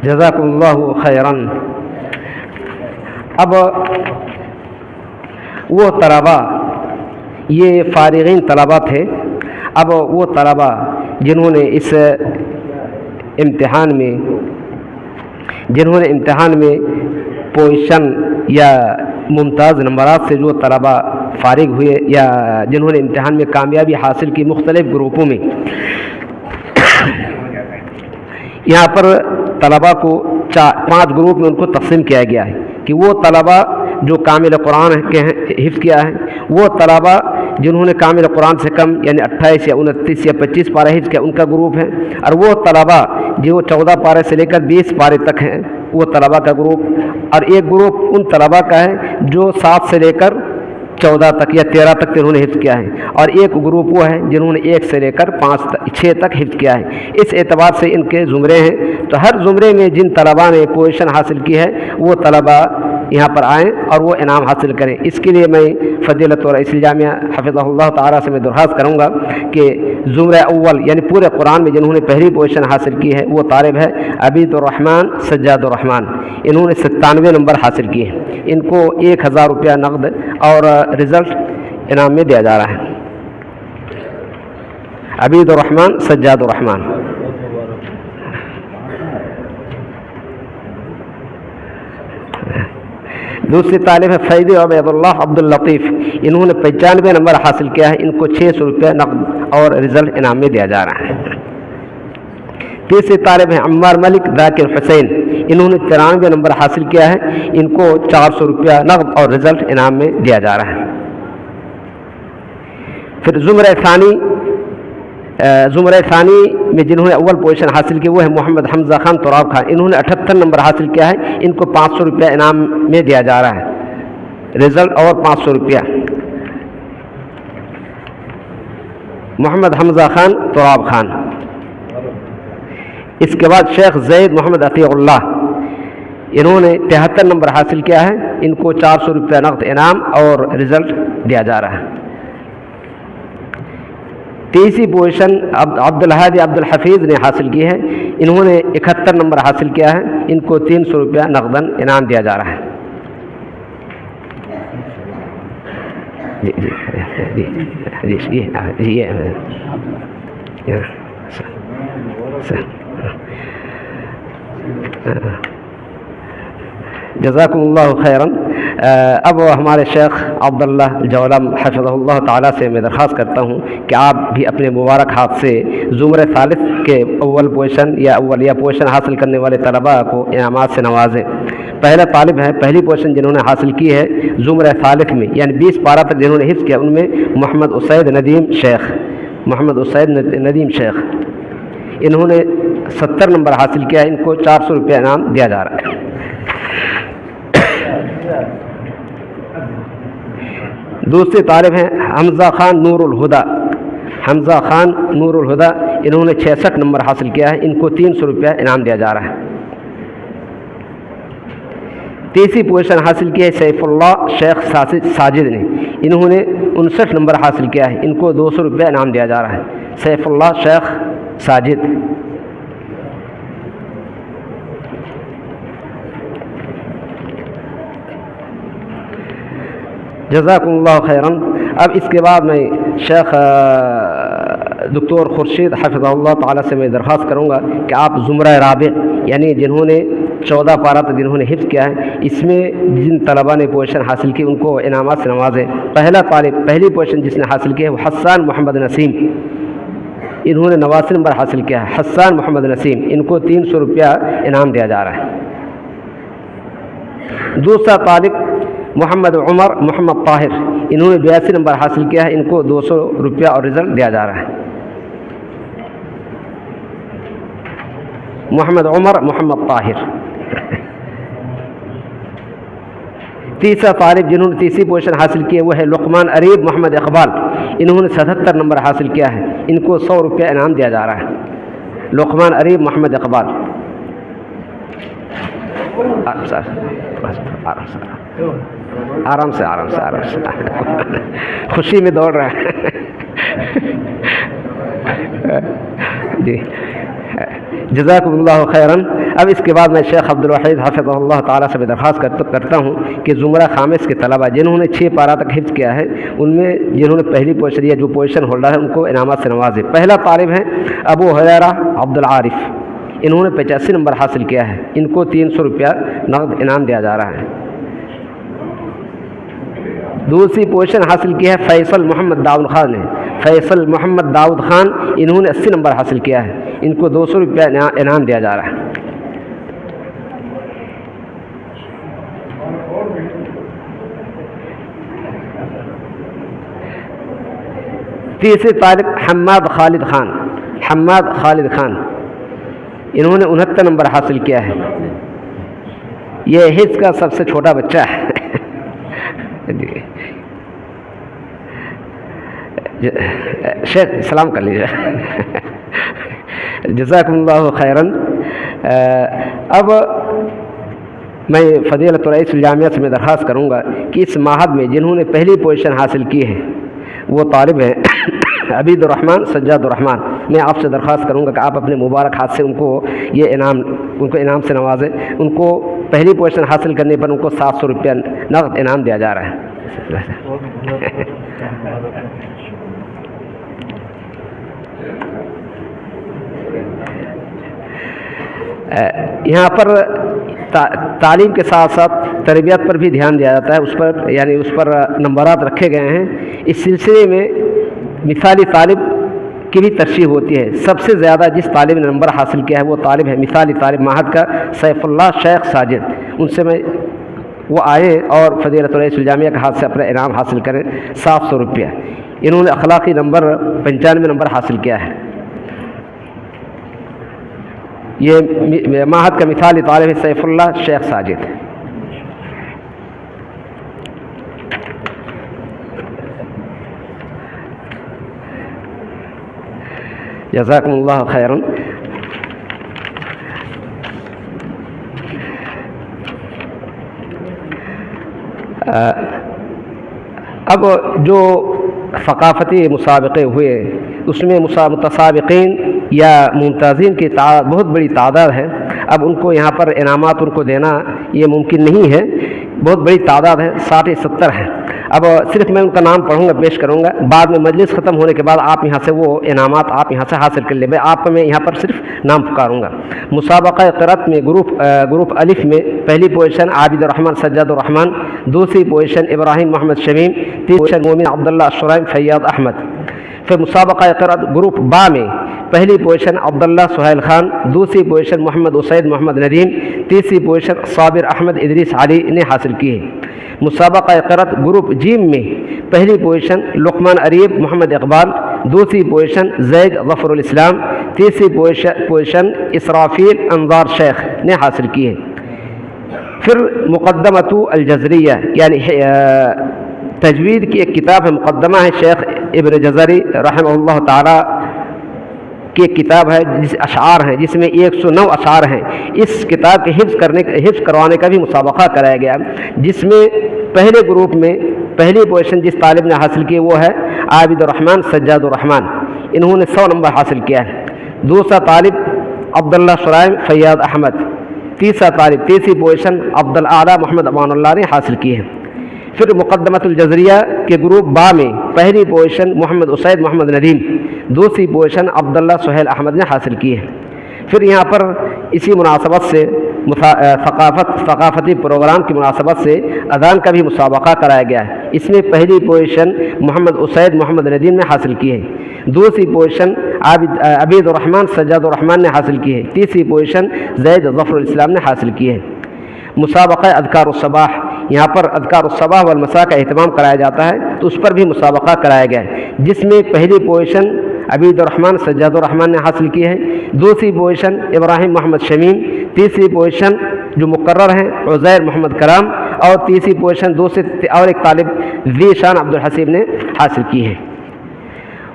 جزاکم اللہ خیراً. اب وہ طلباء یہ فارغین طلباء تھے. اب وہ طلباء جنہوں نے امتحان میں پوزیشن یا ممتاز نمبرات سے جو طلباء فارغ ہوئے یا جنہوں نے امتحان میں کامیابی حاصل کی مختلف گروپوں میں، یہاں پر طلباء کو 5 گروپ میں ان کو تقسیم کیا گیا ہے کہ وہ طلباء جو کامل قرآن کے حفظ کیا ہے، وہ طلباء جنہوں نے کامل قرآن سے کم یعنی 28 یا 29 یا 25 پارے حفظ کیا ان کا گروپ ہے، اور وہ طلباء جو 14 پارے سے لے کر 20 پارے تک ہیں وہ طلباء کا گروپ، اور ایک گروپ ان طلباء کا ہے جو 7 سے لے کر 14 تک یا 13 تک انہوں نے حفظ کیا ہے، اور ایک گروپ وہ ہے جنہوں نے 1 سے لے کر 6 تک حفظ کیا ہے. اس اعتبار سے ان کے زمرے ہیں. تو ہر زمرے میں جن طلباء نے پوزیشن حاصل کی ہے وہ طلباء یہاں پر آئیں اور وہ انعام حاصل کریں. اس کے لیے میں فضیلت اور رئیس الجامعہ حفظہ اللہ تعالیٰ سے میں درخواست کروں گا کہ زمرہ اول یعنی پورے قرآن میں جنہوں نے پہلی پوزیشن حاصل کی ہے وہ طالب ہے عبید الرحمن سجاد الرحمن. انہوں نے 97 نمبر حاصل کیے ہیں. ان کو 1000 روپیہ نقد اور رزلٹ انعام میں دیا جا رہا ہے. عبید الرحمن سجاد الرحمن. دوسری طالب ہے فیض عبید اللہ عبد اللطیف. انہوں نے 95 نمبر حاصل کیا ہے. ان کو 600 روپیہ نقد اور رزلٹ انعام میں دیا جا رہا ہے. تیسری طالب ہے عمار ملک ذاکر حسین. انہوں نے 93 نمبر حاصل کیا ہے. ان کو 400 روپیہ نقد اور رزلٹ انعام میں دیا جا رہا ہے. پھر زمرہ ثانی میں جنہوں نے اول پوزیشن حاصل کی وہ ہے محمد حمزہ خان تراب خان. انہوں نے 78 نمبر حاصل کیا ہے. ان کو 500 روپیہ انعام میں دیا جا رہا ہے رزلٹ اور 500 روپیہ. محمد حمزہ خان تراب خان. اس کے بعد شیخ زید محمد عطیہ اللہ. انہوں نے 73 نمبر حاصل کیا ہے. ان کو 400 روپیہ نقد انعام اور رزلٹ دیا جا رہا ہے. تیسری پوزیشن عبد الحادی عبد الحفیظ نے حاصل کی ہے. انہوں نے 71 نمبر حاصل کیا ہے. ان کو 300 روپیہ نقداً انعام دیا جا رہا ہے. جزاکم اللہ خیراً۔ اب ہمارے شیخ عبداللہ جولم حفظہ اللہ تعالیٰ سے میں درخواست کرتا ہوں کہ آپ بھی اپنے مبارک ہاتھ سے زمرہ ثالث کے اول پوزیشن یا اولیہ پوزیشن حاصل کرنے والے طلباء کو انعامات سے نوازیں۔ پہلا طالب ہے، پہلی پوزیشن جنہوں نے حاصل کی ہے زمرہ ثالث میں، یعنی 20 پارہ تک جنہوں نے حفظ کیا، ان میں محمد اسید ندیم شیخ، محمد اسید ندیم شیخ، انہوں نے 70 نمبر حاصل کیا ہے، ان کو 400 روپیہ انعام دیا جا رہا ہے۔ دوسرے طالب ہیں حمزہ خان نور الہدا، حمزہ خان نور الہدا، انہوں نے 66 نمبر حاصل کیا ہے، ان کو 300 روپیہ انعام دیا جا رہا ہے۔ تیسری پوزیشن حاصل کی ہے سیف اللہ شیخ ساجد نے، انہوں نے 59 نمبر حاصل کیا ہے، ان کو 200 روپیہ انعام دیا جا رہا ہے۔ سیف اللہ شیخ ساجد۔ جزاکم اللہ خیراً۔ اب اس کے بعد میں شیخ دکتور خورشید حفظہ اللہ تعالیٰ سے میں درخواست کروں گا کہ آپ زمرہ رابع، یعنی جنہوں نے 14 پارہ تک جنہوں نے حفظ کیا ہے، اس میں جن طلباء نے پوزیشن حاصل کی ان کو انعامات سے نوازیں۔ پہلا طالب، پہلی پوزیشن جس نے حاصل کی ہے وہ حسان محمد نسیم، انہوں نے 89 نمبر حاصل کیا ہے، حسان محمد نسیم، ان کو 300 روپیہ انعام دیا جا رہا ہے۔ دوسرا طالب محمد عمر محمد طاہر، انہوں نے 82 نمبر حاصل کیا ہے، ان کو 200 روپیہ اور رزلٹ دیا جا رہا ہے۔ محمد عمر محمد طاہر۔ تیسرا طالب جنہوں نے تیسری پوزیشن حاصل کی ہے وہ ہے لقمان اریب محمد اقبال، انہوں نے 77 نمبر حاصل کیا ہے، ان کو 100 روپیہ انعام دیا جا رہا ہے۔ لقمان اریب محمد اقبال۔ آرام سے آرام سے آرام سے، خوشی میں دوڑ رہا ہے جی، جزاکم اللہ خیراً۔ اب اس کے بعد میں شیخ عبدالوحید حفظہ اللہ تعالیٰ سے درخواست کرتا ہوں کہ زمرہ خامس کے طلباء جنہوں نے 6 پارہ تک حفظ کیا ہے، ان میں جنہوں نے پہلی پوزیشن یا جو پوزیشن ہولڈر ہے ان کو انعامات سے نوازے۔ پہلا طالب ہے ابو حریرہ عبدالعارف، انہوں نے 85 نمبر حاصل کیا ہے، ان کو 300 روپیہ نقد انعام دیا جا رہا ہے۔ دوسری پوزیشن حاصل کی ہے فیصل محمد داؤد خان نے، فیصل محمد داؤد خان، انہوں نے 80 نمبر حاصل کیا ہے، ان کو 200 روپیہ انعام دیا جا رہا ہے۔ تیسرے طالب حماد خالد خان، حماد خالد خان، انہوں نے 69 نمبر حاصل کیا ہے، یہ حفظ کا سب سے چھوٹا بچہ ہے شیخ سلام کر لیجیے جزاکم اللہ خیراً۔ اب میں فضیلت رئیس الجامعہ سے میں درخواست کروں گا کہ اس معہد میں جنہوں نے پہلی پوزیشن حاصل کی ہے وہ طالب ہیں عبید الرحمن سجاد الرحمن، میں آپ سے درخواست کروں گا کہ آپ اپنے مبارک ہاتھ سے ان کو انعام سے نوازیں۔ ان کو پہلی پوزیشن حاصل کرنے پر ان کو 700 روپیہ نقد انعام دیا جا رہا ہے۔ یہاں پر تعلیم کے ساتھ ساتھ تربیت پر بھی دھیان دیا جاتا ہے، اس پر نمبرات رکھے گئے ہیں۔ اس سلسلے میں مثالی طالب کی بھی ترشیح ہوتی ہے۔ سب سے زیادہ جس طالب نے نمبر حاصل کیا ہے وہ طالب ہے مثالی طالب معہد کا سیف اللہ شیخ ساجد، ان سے میں وہ آئے اور فضیلت رئیس الجامعہ کے ہاتھ سے اپنا انعام حاصل کریں 700 روپیہ۔ انہوں نے اخلاقی نمبر 95 نمبر حاصل کیا ہے۔ یہ معہد کا مثالی طالب ہے سیف اللہ شیخ ساجد۔ جزاکم اللہ خیراً۔ اب جو ثقافتی مسابقے ہوئے اس میں متسابقین یا ممتازین کی بہت بڑی تعداد ہے۔ اب ان کو یہاں پر انعامات ان کو دینا یہ ممکن نہیں ہے، بہت بڑی تعداد ہے، 60 70 ہیں۔ اب صرف میں ان کا نام پڑھوں گا، پیش کروں گا، بعد میں مجلس ختم ہونے کے بعد آپ یہاں سے وہ انعامات آپ یہاں سے حاصل کر لیں. آپ کو میں یہاں پر صرف نام پکاروں گا. مسابقہ قرأت میں گروپ الف میں پہلی پوزیشن عابد الرحمن سجاد الرحمن، دوسری پوزیشن ابراہیم محمد شمیم، تیسری پوزیشن مومن عبداللہ الشرائم فیاض احمد. پھر مسابقہ قرأت گروپ با میں پہلی پوزیشن عبداللہ سہیل خان، دوسری پوزیشن محمد اسید محمد ندیم، تیسری پوزیشن صابر احمد ادریس علی نے حاصل کی ہے. مسابقہ قرأت گروپ جیم میں پہلی پوزیشن لقمان اریب محمد اقبال، دوسری پوزیشن زید ظفر الاسلام، تیسری پوزیشن اسرافیل انوار شیخ نے حاصل کی ہے. پھر مقدمۃ الجزریہ یعنی تجوید کی ایک کتاب ہے، مقدمہ ہے شیخ ابن جزری رحمہ اللہ تعالی کی ایک کتاب ہے جس اشعار ہیں، جس میں 109 اشعار ہیں. اس کتاب کے حفظ کروانے کا بھی مسابقہ کرایا گیا، جس میں پہلے گروپ میں پہلی پوزیشن جس طالب نے حاصل کی وہ ہے عابد الرحمن سجاد الرحمن، انہوں نے 100 نمبر حاصل کیا ہے. دوسرا طالب عبداللہ شرائم فیاض احمد، تیسرا طالب تیسری پوزیشن عبدالاعلیٰ محمد امان اللہ نے حاصل کی ہے. پھر مقدمۃ الجزریہ کے گروپ با میں پہلی پوزیشن محمد اسید محمد ندیم، دوسری پوزیشن عبداللہ سہیل احمد نے حاصل کی ہے. پھر یہاں پر اسی مناسبت سے ثقافتی پروگرام کی مناسبت سے اذان کا بھی مسابقہ کرایا گیا ہے. اس میں پہلی پوزیشن محمد اسید محمد ندیم نے حاصل کی ہے، دوسری پوزیشن عبید الرحمن سجاد الرحمن نے حاصل کی ہے، تیسری پوزیشن زید ظفر الاسلام نے حاصل کی ہے. مسابقہ اذکار الصباح، یہاں پر اذکار الصباح والمساء کا اہتمام کرایا جاتا ہے، تو اس پر بھی مسابقہ کرایا گیا ہے، جس میں پہلی پوزیشن عبید الرحمن سجاد الرحمن نے حاصل کی ہے، دوسری پوزیشن ابراہیم محمد شمیم، تیسری پوزیشن جو مقرر ہیں عزیر محمد کرام، اور تیسری پوزیشن اور ایک طالب ذی شان عبد الحسیب نے حاصل کی ہے.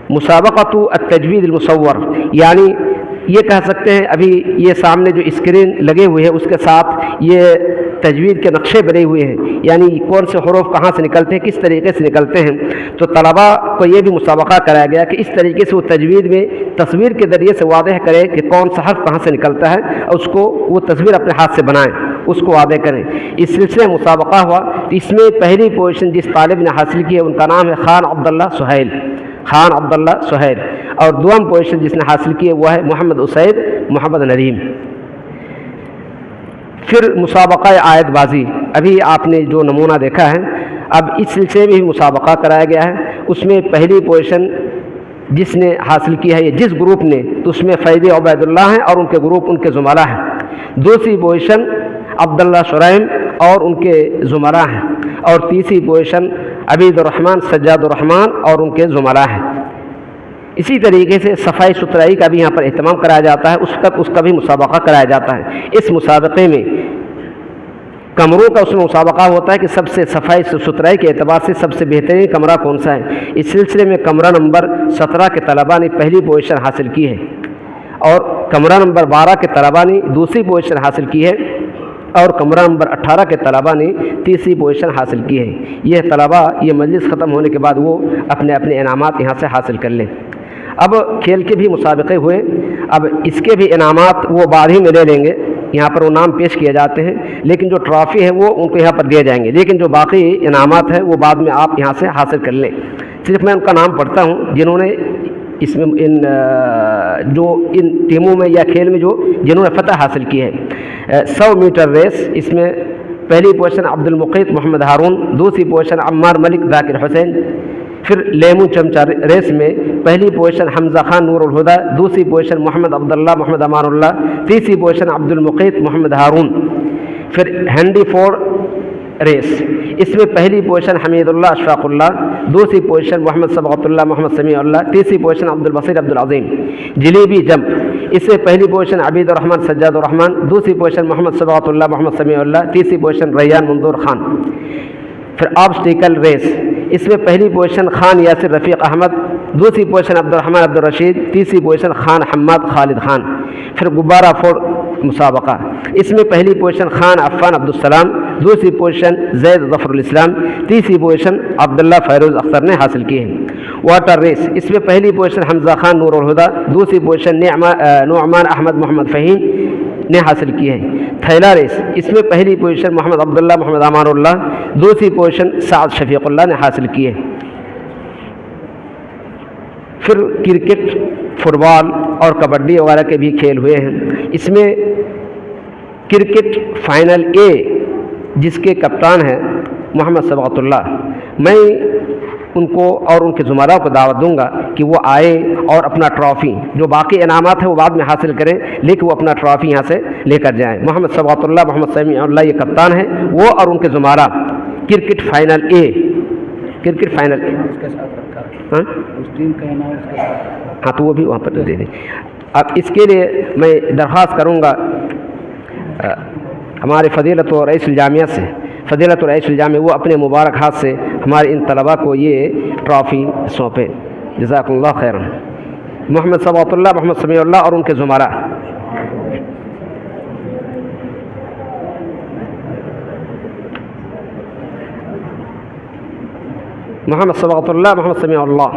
مسابقۃ التجوید المصور، یعنی یہ کہہ سکتے ہیں ابھی یہ سامنے جو اسکرین لگے ہوئے ہیں اس کے ساتھ یہ تجوید کے نقشے بنے ہوئے ہیں، یعنی کون سے حروف کہاں سے نکلتے ہیں، کس طریقے سے نکلتے ہیں. تو طلباء کو یہ بھی مسابقہ کرایا گیا کہ اس طریقے سے وہ تجوید میں تصویر کے ذریعے سے واضح کرے کہ کون سا حرف کہاں سے نکلتا ہے، اور اس کو وہ تصویر اپنے ہاتھ سے بنائیں، اس کو واضح کریں. اس سلسلے میں مسابقہ ہوا. اس میں پہلی پوزیشن جس طالب نے حاصل کی ہے ان کا نام ہے خان عبداللہ سہیل، اور دوم پوزیشن جس نے حاصل کی ہے وہ ہے محمد اسید محمد ندیم. پھر مسابقہ آیت بازی، ابھی آپ نے جو نمونہ دیکھا ہے، اب اس سلسلے میں بھی مسابقہ کرایا گیا ہے. اس میں پہلی پوزیشن جس نے حاصل کی ہے یہ جس گروپ نے، تو اس میں فیض عبید اللہ ہیں اور ان کے گروپ ان کے زمرہ ہیں. دوسری پوزیشن عبداللہ شرائم اور ان کے زمرہ ہیں، اور تیسری پوزیشن عبید الرحمن سجاد الرحمن اور ان کے زمرہ ہیں. اسی طریقے سے صفائی ستھرائی کا بھی یہاں پر اہتمام کرایا جاتا ہے، اس کا بھی مسابقہ کرایا جاتا ہے. اس مسابقے میں کمروں کا اس میں مسابقہ ہوتا ہے کہ سب سے صفائی ستھرائی کے اعتبار سے سب سے بہترین کمرہ کون سا ہے. اس سلسلے میں کمرہ نمبر 17 کے طلباء نے پہلی پوزیشن حاصل کی ہے، اور کمرہ نمبر 12 کے طلباء نے دوسری پوزیشن حاصل کی ہے، اور کمرہ نمبر 18 کے طلباء نے تیسری پوزیشن حاصل کی ہے. یہ طلباء یہ مجلس ختم ہونے کے بعد وہ اپنے اپنے انعامات یہاں سے حاصل کر لیں. اب کھیل کے بھی مسابقے ہوئے، اب اس کے بھی انعامات وہ بعد ہی میں لے لیں گے، یہاں پر وہ نام پیش کیے جاتے ہیں، لیکن جو ٹرافی ہے وہ ان کو یہاں پر دیے جائیں گے، لیکن جو باقی انعامات ہیں وہ بعد میں آپ یہاں سے حاصل کر لیں. صرف میں ان کا نام پڑھتا ہوں جنہوں نے اس میں ان ٹیموں میں یا کھیل میں جنہوں نے فتح حاصل کی ہے. 100 میٹر ریس، اس میں پہلی پوزیشن عبد المقیت محمد ہارون، دوسری پوزیشن عمار ملک ذاکر حسین. پھر لیمون چمچہ ریس میں پہلی پوزیشن حمزہ خان نور الہدا، دوسری پوزیشن محمد عبداللہ محمد امان اللہ، تیسری پوزیشن عبد المقیت محمد ہارون. پھر ہینڈی فور ریس، اس میں پہلی پوزیشن حمید اللہ اشفاق اللہ، دوسری پوزیشن محمد صبغت اللہ محمد سمیع اللہ، تیسری پوزیشن عبد البصیر عبد العظیم. جلیبی جمپ، اس میں پہلی پوزیشن عبید الرحمن سجاد الرحمن، دوسری پوزیشن محمد صبغت اللہ محمد سمیع اللہ، تیسری پوزیشن ریان منظور خان. پھر آبسٹیکل ریس، اس میں پہلی پوزیشن خان یاسر رفیق احمد، دوسری پوزیشن عبد الرحمن عبد الرشید، تیسری پوزیشن خان حماد خالد خان. پھر غبارہ فور مسابقہ، اس میں پہلی پوزیشن خان عفان عبد السلام، دوسری پوزیشن زید ظفر الاسلام، تیسری پوزیشن عبداللہ فیروز اختر نے حاصل کی ہے. واٹر ریس، اس میں پہلی پوزیشن حمزہ خان نور الہدا، دوسری پوزیشن نعمان احمد محمد فہیم، نے حاصل کی ہے۔ تھیلا ریس، اس میں پہلی پوزیشن محمد عبداللہ محمد امان اللہ، دوسری پوزیشن سعد شفیق اللہ نے حاصل کی ہے۔ پھر کرکٹ، فٹ بال اور کبڈی وغیرہ کے بھی کھیل ہوئے ہیں۔ اس میں کرکٹ فائنل اے جس کے کپتان ہیں محمد صبغت اللہ، میں ان کو اور ان کے زمراء کو دعوت دوں گا کہ وہ آئے اور اپنا ٹرافی، جو باقی انعامات ہیں وہ بعد میں حاصل کریں، لیکن وہ اپنا ٹرافی یہاں سے لے کر جائیں۔ محمد صبغت اللہ، محمد سمیع اللہ یہ کپتان ہیں، وہ اور ان کے زمراء کرکٹ فائنل اے، کرکٹ فائنل اے ہاں تو وہ بھی وہاں پر دے دیں۔ اب اس کے لیے میں درخواست کروں گا ہمارے فضیلت و رئیس الجامعہ سے، فضیلت و رئیس الجامعہ وہ اپنے مبارک ہاتھ سے ہمارے ان طلباء کو یہ ٹرافی سونپے۔ جزاک اللہ خیرا۔ محمد صبغت اللہ، محمد سمیع اللہ اور ان کے زمراء۔ محمد صبغت اللہ، محمد سمیع اللہ۔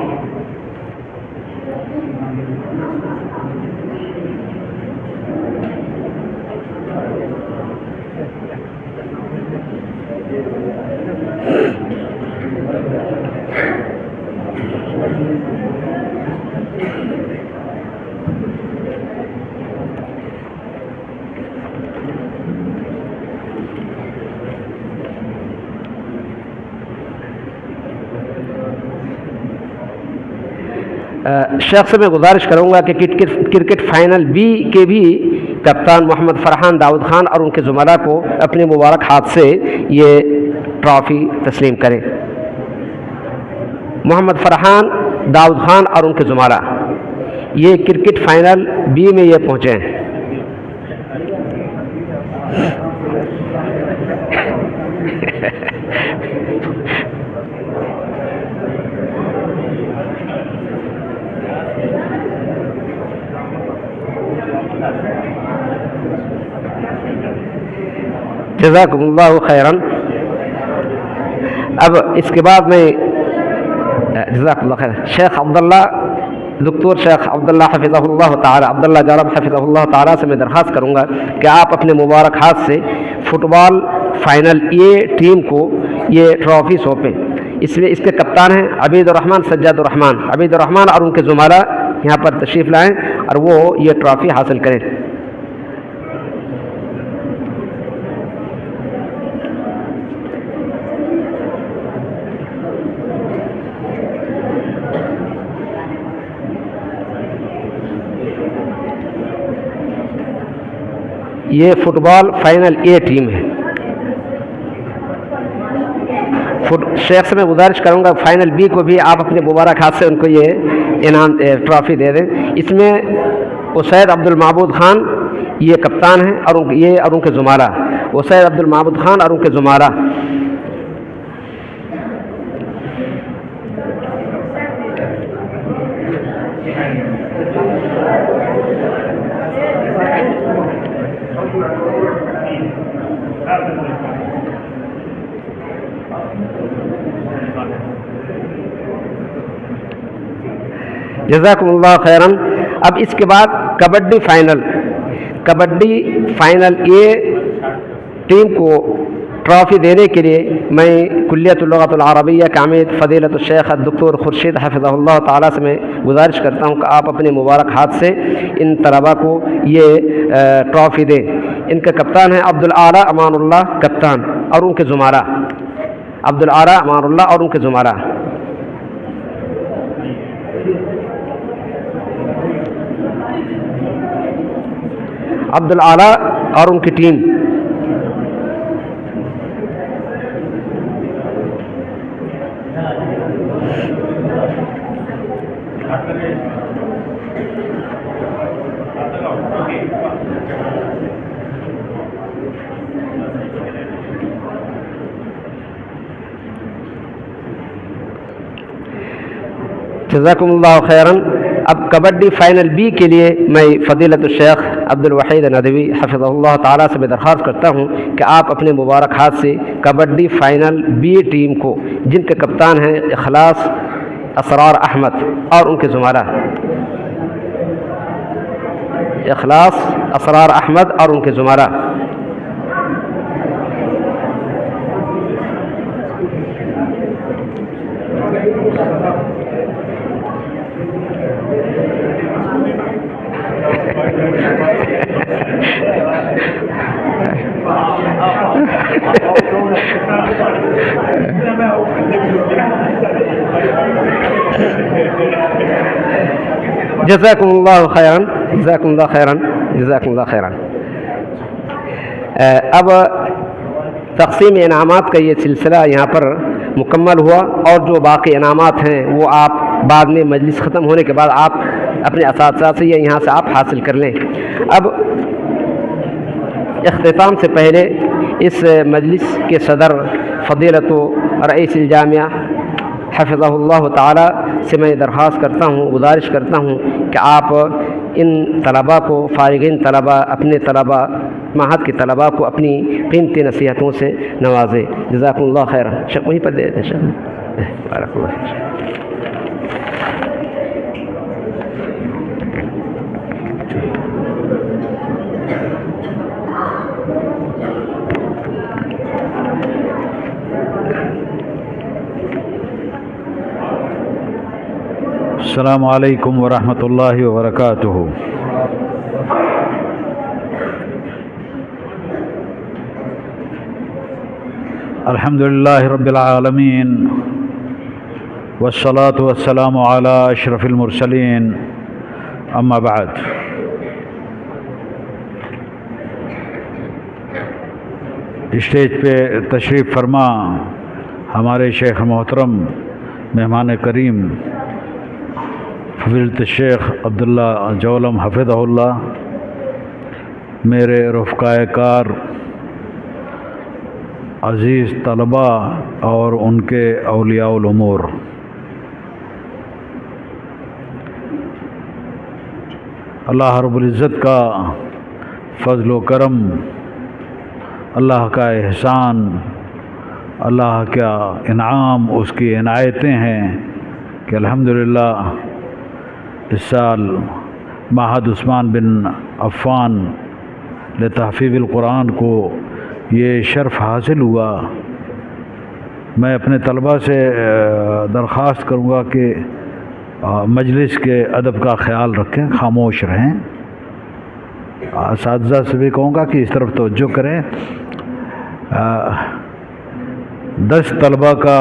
شیخ سے میں گزارش کروں گا کہ کرکٹ فائنل بی کے بھی کپتان محمد فرحان داؤد خان اور ان کے زمراء کو اپنے مبارک ہاتھ سے یہ ٹرافی تسلیم کریں۔ محمد فرحان داؤد خان اور ان کے زمراء یہ کرکٹ فائنل بی میں یہ پہنچے ہیں۔ جزاکم اللہ خیرا۔ اب اس کے بعد میں جزاک اللہ خیر شیخ عبداللہ، دکتور شیخ عبداللہ حفظہ اللہ تعالی، عبداللہ جارب حفظہ اللہ تعالی سے میں درخواست کروں گا کہ آپ اپنے مبارک ہاتھ سے football final A team کو یہ ٹرافی سونپیں۔ اس میں اس کے کپتان ہیں عبید الرحمن سجاد الرحمن، عبید الرحمن اور ان کے زمراء یہاں پر تشریف لائیں اور وہ یہ ٹرافی حاصل کریں۔ یہ football final A team ہے۔ شیخ سے میں گزارش کروں گا فائنل بی کو بھی آپ اپنے مبارک ہاتھ سے ان کو یہ انعام ٹرافی دے دیں۔ اس میں اسید عبد المعبود خان یہ کپتان ہیں اور ان کے زمراء، اسید عبد المعبود خان اور ان کے زمراء۔ جزاکم اللہ خیرا۔ اب اس کے بعد کبڈی فائنل اے ٹیم کو ٹرافی دینے کے لیے میں کلیت اللغت العربیہ کے عمید فضیلت الشیخ الدکتور خورشید حفظہ اللہ تعالیٰ سے میں گزارش کرتا ہوں کہ آپ اپنے مبارک ہاتھ سے ان طلباء کو یہ ٹرافی دیں۔ ان کے کپتان ہیں عبدالاعلیٰ امان اللہ کپتان اور ان کے زمراء، عبدالاعلیٰ امان اللہ اور ان کے زمراء۔ عبدالاعلیٰ اور ان کی ٹیم۔ جزاکم اللہ خیرا۔ اب کبڈی فائنل بی کے لیے میں فضیلت الشیخ عبد الوحید ندوی حفظہ اللہ تعالیٰ سے میں درخواست کرتا ہوں کہ آپ اپنے مبارک ہاتھ سے کبڈی فائنل بی ٹیم کو، جن کے کپتان ہیں اخلاص اسرار احمد اور ان کے زمراء، اخلاص اسرار احمد اور ان کے زمرہ۔ جزاکم اللہ خیرن، جزاکم اللہ خیرن، جزاکم اللہ خیرن۔ اب تقسیم انعامات کا یہ سلسلہ یہاں پر مکمل ہوا، اور جو باقی انعامات ہیں وہ آپ بعد میں مجلس ختم ہونے کے بعد آپ اپنے اساتذہ سے یا یہاں سے آپ حاصل کر لیں۔ اب اختتام سے پہلے اس مجلس کے صدر فضیلت رئیس الجامعہ حفظہ اللہ تعالی سے میں درخواست کرتا ہوں، گزارش کرتا ہوں کہ آپ ان طلباء کو، فارغین طلباء، اپنے طلباء، معہد کے طلباء کو اپنی قیمتی نصیحتوں سے نوازیں۔ جزاکم اللہ خیر۔ شک وہیں پر دے دیتے ہیں۔ بارک اللہ فیک۔ السلام علیکم ورحمۃ اللہ وبرکاتہ۔ الحمد للہ رب العالمین والصلاة والسلام علی اشرف المرسلین، اما بعد۔ اسٹیج پہ تشریف فرما ہمارے شیخ محترم، مہمان کریم فضیلت الشیخ عبداللہ جولم حفظہ اللہ، میرے رفقائے کار، عزیز طلباء اور ان کے اولیاء الامور، اللہ رب العزت کا فضل و کرم، اللہ کا احسان، اللہ کا انعام، اس کی عنایتیں ہیں کہ الحمدللہ اس سال معہد عثمان بن عفان لتحفیظ القرآن کو یہ شرف حاصل ہوا۔ میں اپنے طلباء سے درخواست کروں گا کہ مجلس کے ادب کا خیال رکھیں، خاموش رہیں۔ اساتذہ سے بھی کہوں گا کہ اس طرف توجہ کریں۔ 10 طلباء کا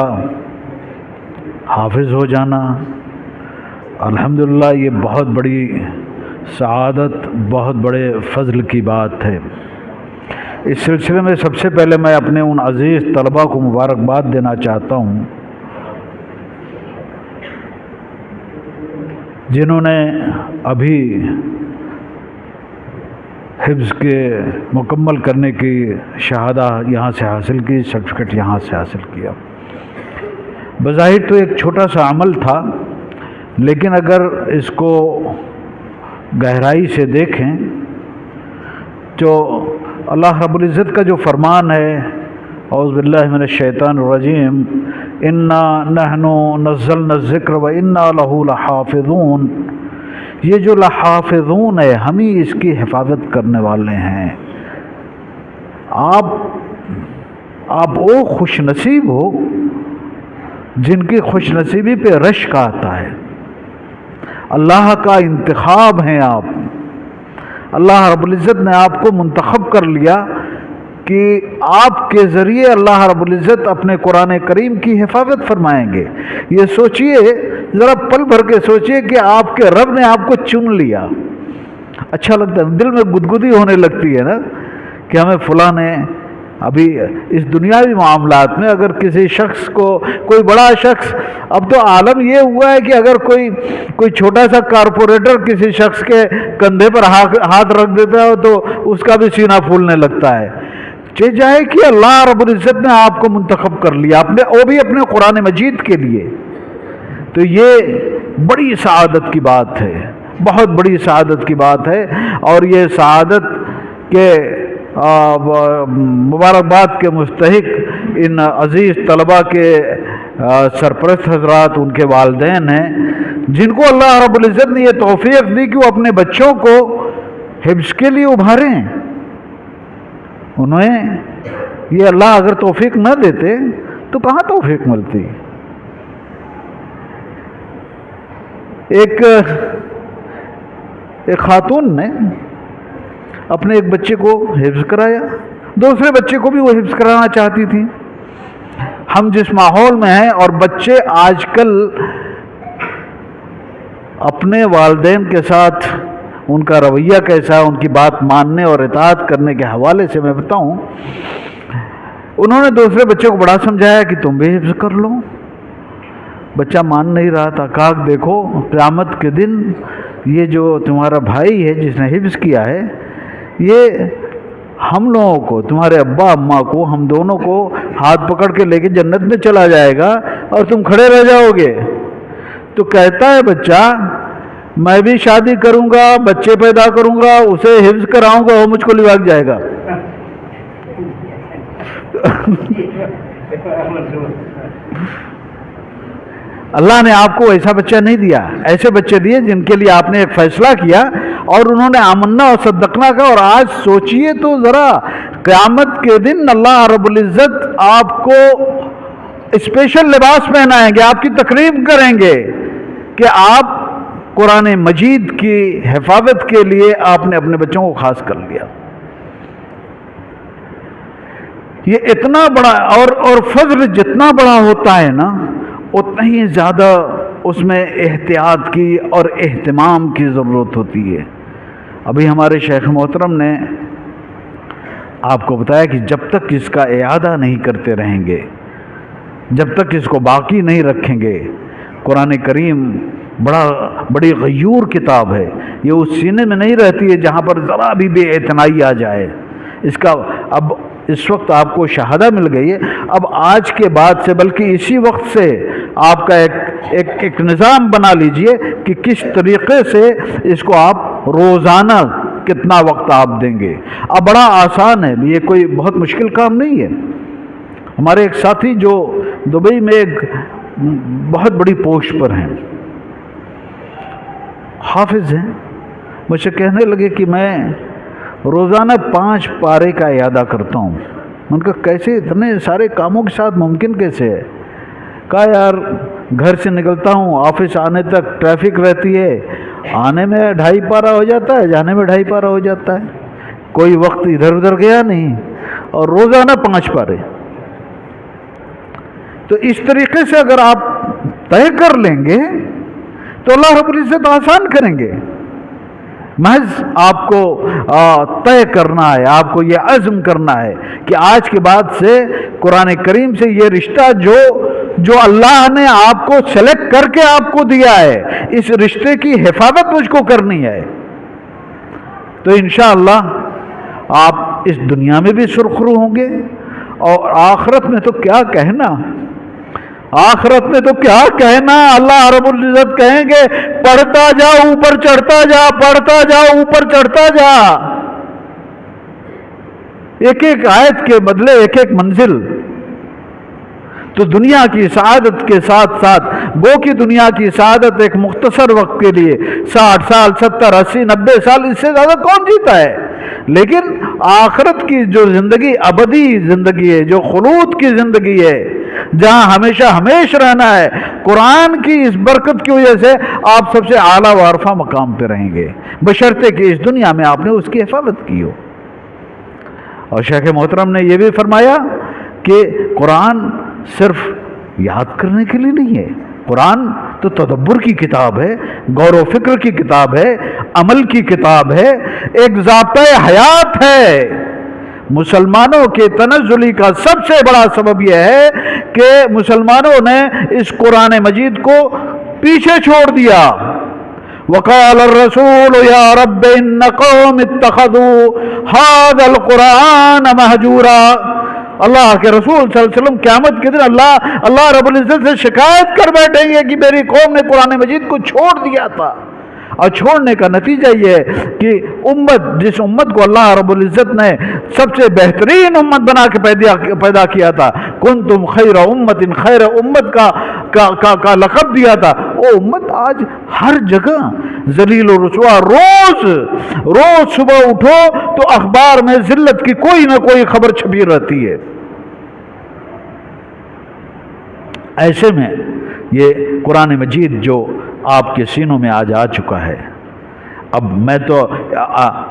حافظ ہو جانا الحمدللہ یہ بہت بڑی سعادت، بہت بڑے فضل کی بات ہے۔ اس سلسلے میں سب سے پہلے میں اپنے ان عزیز طلباء کو مبارکباد دینا چاہتا ہوں جنہوں نے ابھی حفظ کے مکمل کرنے کی شہادہ یہاں سے حاصل کی، سرٹیفکیٹ یہاں سے حاصل کیا۔ بظاہر تو ایک چھوٹا سا عمل تھا، لیکن اگر اس کو گہرائی سے دیکھیں تو اللہ رب العزت کا جو فرمان ہے، اعوذ باللہ من الشیطان الرجیم، انا نحن نزلنا الذکر و انا لہ لحافظون، یہ جو لحافظون ہے ہم ہی اس کی حفاظت کرنے والے ہیں۔ آپ وہ خوش نصیب ہو جن کی خوش نصیبی پہ رشک آتا ہے۔ اللہ کا انتخاب ہیں آپ، اللہ رب العزت نے آپ کو منتخب کر لیا کہ آپ کے ذریعے اللہ رب العزت اپنے قرآن کریم کی حفاظت فرمائیں گے۔ یہ سوچئے، ذرا پل بھر کے سوچئے کہ آپ کے رب نے آپ کو چن لیا۔ اچھا لگتا ہے، دل میں گدگدی ہونے لگتی ہے نا کہ ہمیں فلاں نے ابھی اس دنیاوی معاملات میں اگر کسی شخص کو، کوئی بڑا شخص، اب تو عالم یہ ہوا ہے کہ اگر کوئی چھوٹا سا کارپوریٹر کسی شخص کے کندھے پر ہاتھ رکھ دیتا ہے تو اس کا بھی سینہ پھولنے لگتا ہے۔ چاہے کہ اللہ رب العزت نے آپ کو منتخب کر لیا، وہ بھی اپنے قرآن مجید کے لیے، تو یہ بڑی سعادت کی بات ہے، بہت بڑی سعادت کی بات ہے۔ اور یہ سعادت کے مبارکباد کے مستحق ان عزیز طلباء کے سرپرست حضرات، ان کے والدین ہیں، جن کو اللہ رب العزت نے یہ توفیق دی کہ وہ اپنے بچوں کو حفظ کے لیے ابھاریں. انہیں یہ اللہ اگر توفیق نہ دیتے تو کہاں توفیق ملتی. ایک خاتون نے اپنے ایک بچے کو حفظ کرایا، دوسرے بچے کو بھی وہ حفظ کرانا چاہتی تھی. ہم جس ماحول میں ہیں اور بچے آج کل اپنے والدین کے ساتھ ان کا رویہ کیسا ہے، ان کی بات ماننے اور اطاعت کرنے کے حوالے سے میں بتاؤں، انہوں نے دوسرے بچے کو بڑا سمجھایا کہ تم بھی حفظ کر لو. بچہ مان نہیں رہا تھا. کہا دیکھو قیامت کے دن یہ جو تمہارا بھائی ہے جس نے حفظ کیا ہے، یہ ہم لوگوں کو، تمہارے ابا اماں کو، ہم دونوں کو ہاتھ پکڑ کے لے کے جنت میں چلا جائے گا اور تم کھڑے رہ جاؤ گے. تو کہتا ہے بچہ میں بھی شادی کروں گا، بچے پیدا کروں گا، اسے حفظ کراؤں گا، وہ مجھ کو لواگ جائے گا. اللہ نے آپ کو ایسا بچہ نہیں دیا، ایسے بچے دیے جن کے لیے آپ نے ایک فیصلہ کیا اور انہوں نے آمنا اور صدقنا کا. اور آج سوچئے تو ذرا، قیامت کے دن اللہ رب العزت آپ کو اسپیشل لباس پہنائیں گے، آپ کی تقریب کریں گے کہ آپ قرآن مجید کی حفاظت کے لیے آپ نے اپنے بچوں کو خاص کر لیا. یہ اتنا بڑا اور فضل جتنا بڑا ہوتا ہے نا، اتنا ہی زیادہ اس میں احتیاط کی اور اہتمام کی ضرورت ہوتی ہے. ابھی ہمارے شیخ محترم نے آپ کو بتایا کہ جب تک اس کا اعادہ نہیں کرتے رہیں گے، جب تک اس کو باقی نہیں رکھیں گے. قرآن کریم بڑی غیور کتاب ہے. یہ اس سینے میں نہیں رہتی ہے جہاں پر ذرا بھی بے اعتنائی آ جائے. اس کا اب اس وقت آپ کو شہادہ مل گئی ہے. اب آج کے بعد سے، بلکہ اسی وقت سے آپ کا ایک نظام بنا لیجئے کہ کس طریقے سے اس کو آپ روزانہ کتنا وقت آپ دیں گے. اب بڑا آسان ہے، یہ کوئی بہت مشکل کام نہیں ہے. ہمارے ایک ساتھی جو دبئی میں ایک بہت بڑی پوسٹ پر ہیں، حافظ ہیں، مجھ سے کہنے لگے کہ میں روزانہ 5 پارے کا اعادہ کرتا ہوں. ان کا کیسے اتنے سارے کاموں کے ساتھ ممکن کیسے ہے؟ کہا یار گھر سے نکلتا ہوں آفس آنے تک ٹریفک رہتی ہے، آنے میں 2.5 پارہ ہو جاتا ہے، جانے میں 2.5 پارہ ہو جاتا ہے، کوئی وقت ادھر ادھر گیا نہیں، اور روزانہ 5 پارے. تو اس طریقے سے اگر آپ طے کر لیں گے تو اللہ رب العزت آسان کریں گے. محض آپ کو طے کرنا ہے، آپ کو یہ عزم کرنا ہے کہ آج کے بعد سے قرآن کریم سے یہ رشتہ جو اللہ نے آپ کو سلیکٹ کر کے آپ کو دیا ہے، اس رشتے کی حفاظت مجھ کو کرنی ہے. تو انشاءاللہ آپ اس دنیا میں بھی سرخرو ہوں گے، اور آخرت میں تو کیا کہنا، آخرت میں تو کیا کہنا. اللہ رب العزت کہیں گے پڑھتا جا اوپر چڑھتا جا، پڑھتا جا اوپر چڑھتا جا. ایک ایک آیت کے بدلے ایک ایک منزل. تو دنیا کی سعادت کے ساتھ ساتھ گو کی دنیا کی سعادت ایک مختصر وقت کے لیے 60 سال 70 80 90 سال، اس سے زیادہ کون جیتا ہے. لیکن آخرت کی جو زندگی ابدی زندگی ہے، جو خلود کی زندگی ہے، جہاں ہمیشہ ہمیش رہنا ہے، قرآن کی اس برکت کی وجہ سے آپ سب سے اعلیٰ و عرفہ مقام پہ رہیں گے، بشرطے کہ اس دنیا میں آپ نے اس کی حفاظت کی ہو. اور شیخ محترم نے یہ بھی فرمایا کہ قرآن صرف یاد کرنے کے لیے نہیں ہے، قرآن تو تدبر کی کتاب ہے، غور و فکر کی کتاب ہے، عمل کی کتاب ہے، ایک ضابطۂ حیات ہے. مسلمانوں کے تنزلی کا سب سے بڑا سبب یہ ہے کہ مسلمانوں نے اس قرآن مجید کو پیچھے چھوڑ دیا. وقال الرسول یا رب ان قوم اتخذوا هذا القرآن مہجورا. اللہ کے رسول صلی اللہ علیہ وسلم قیامت کے دن اللہ رب العزت سے شکایت کر بیٹھیں گے کہ میری قوم نے قرآن مجید کو چھوڑ دیا تھا. اور چھوڑنے کا نتیجہ یہ ہے کہ جس امت کو اللہ رب العزت نے سب سے بہترین امت بنا کے پیدا کیا تھا، کنتم خیر امت، خیر امت کا لقب دیا تھا، وہ امت آج ہر جگہ ذلیل و رسوا، روز صبح اٹھو تو اخبار میں ذلت کی کوئی نہ کوئی خبر چھپی رہتی ہے۔ ایسے میں یہ قرآن مجید جو آپ کے سینوں میں آج آ چکا ہے، اب میں تو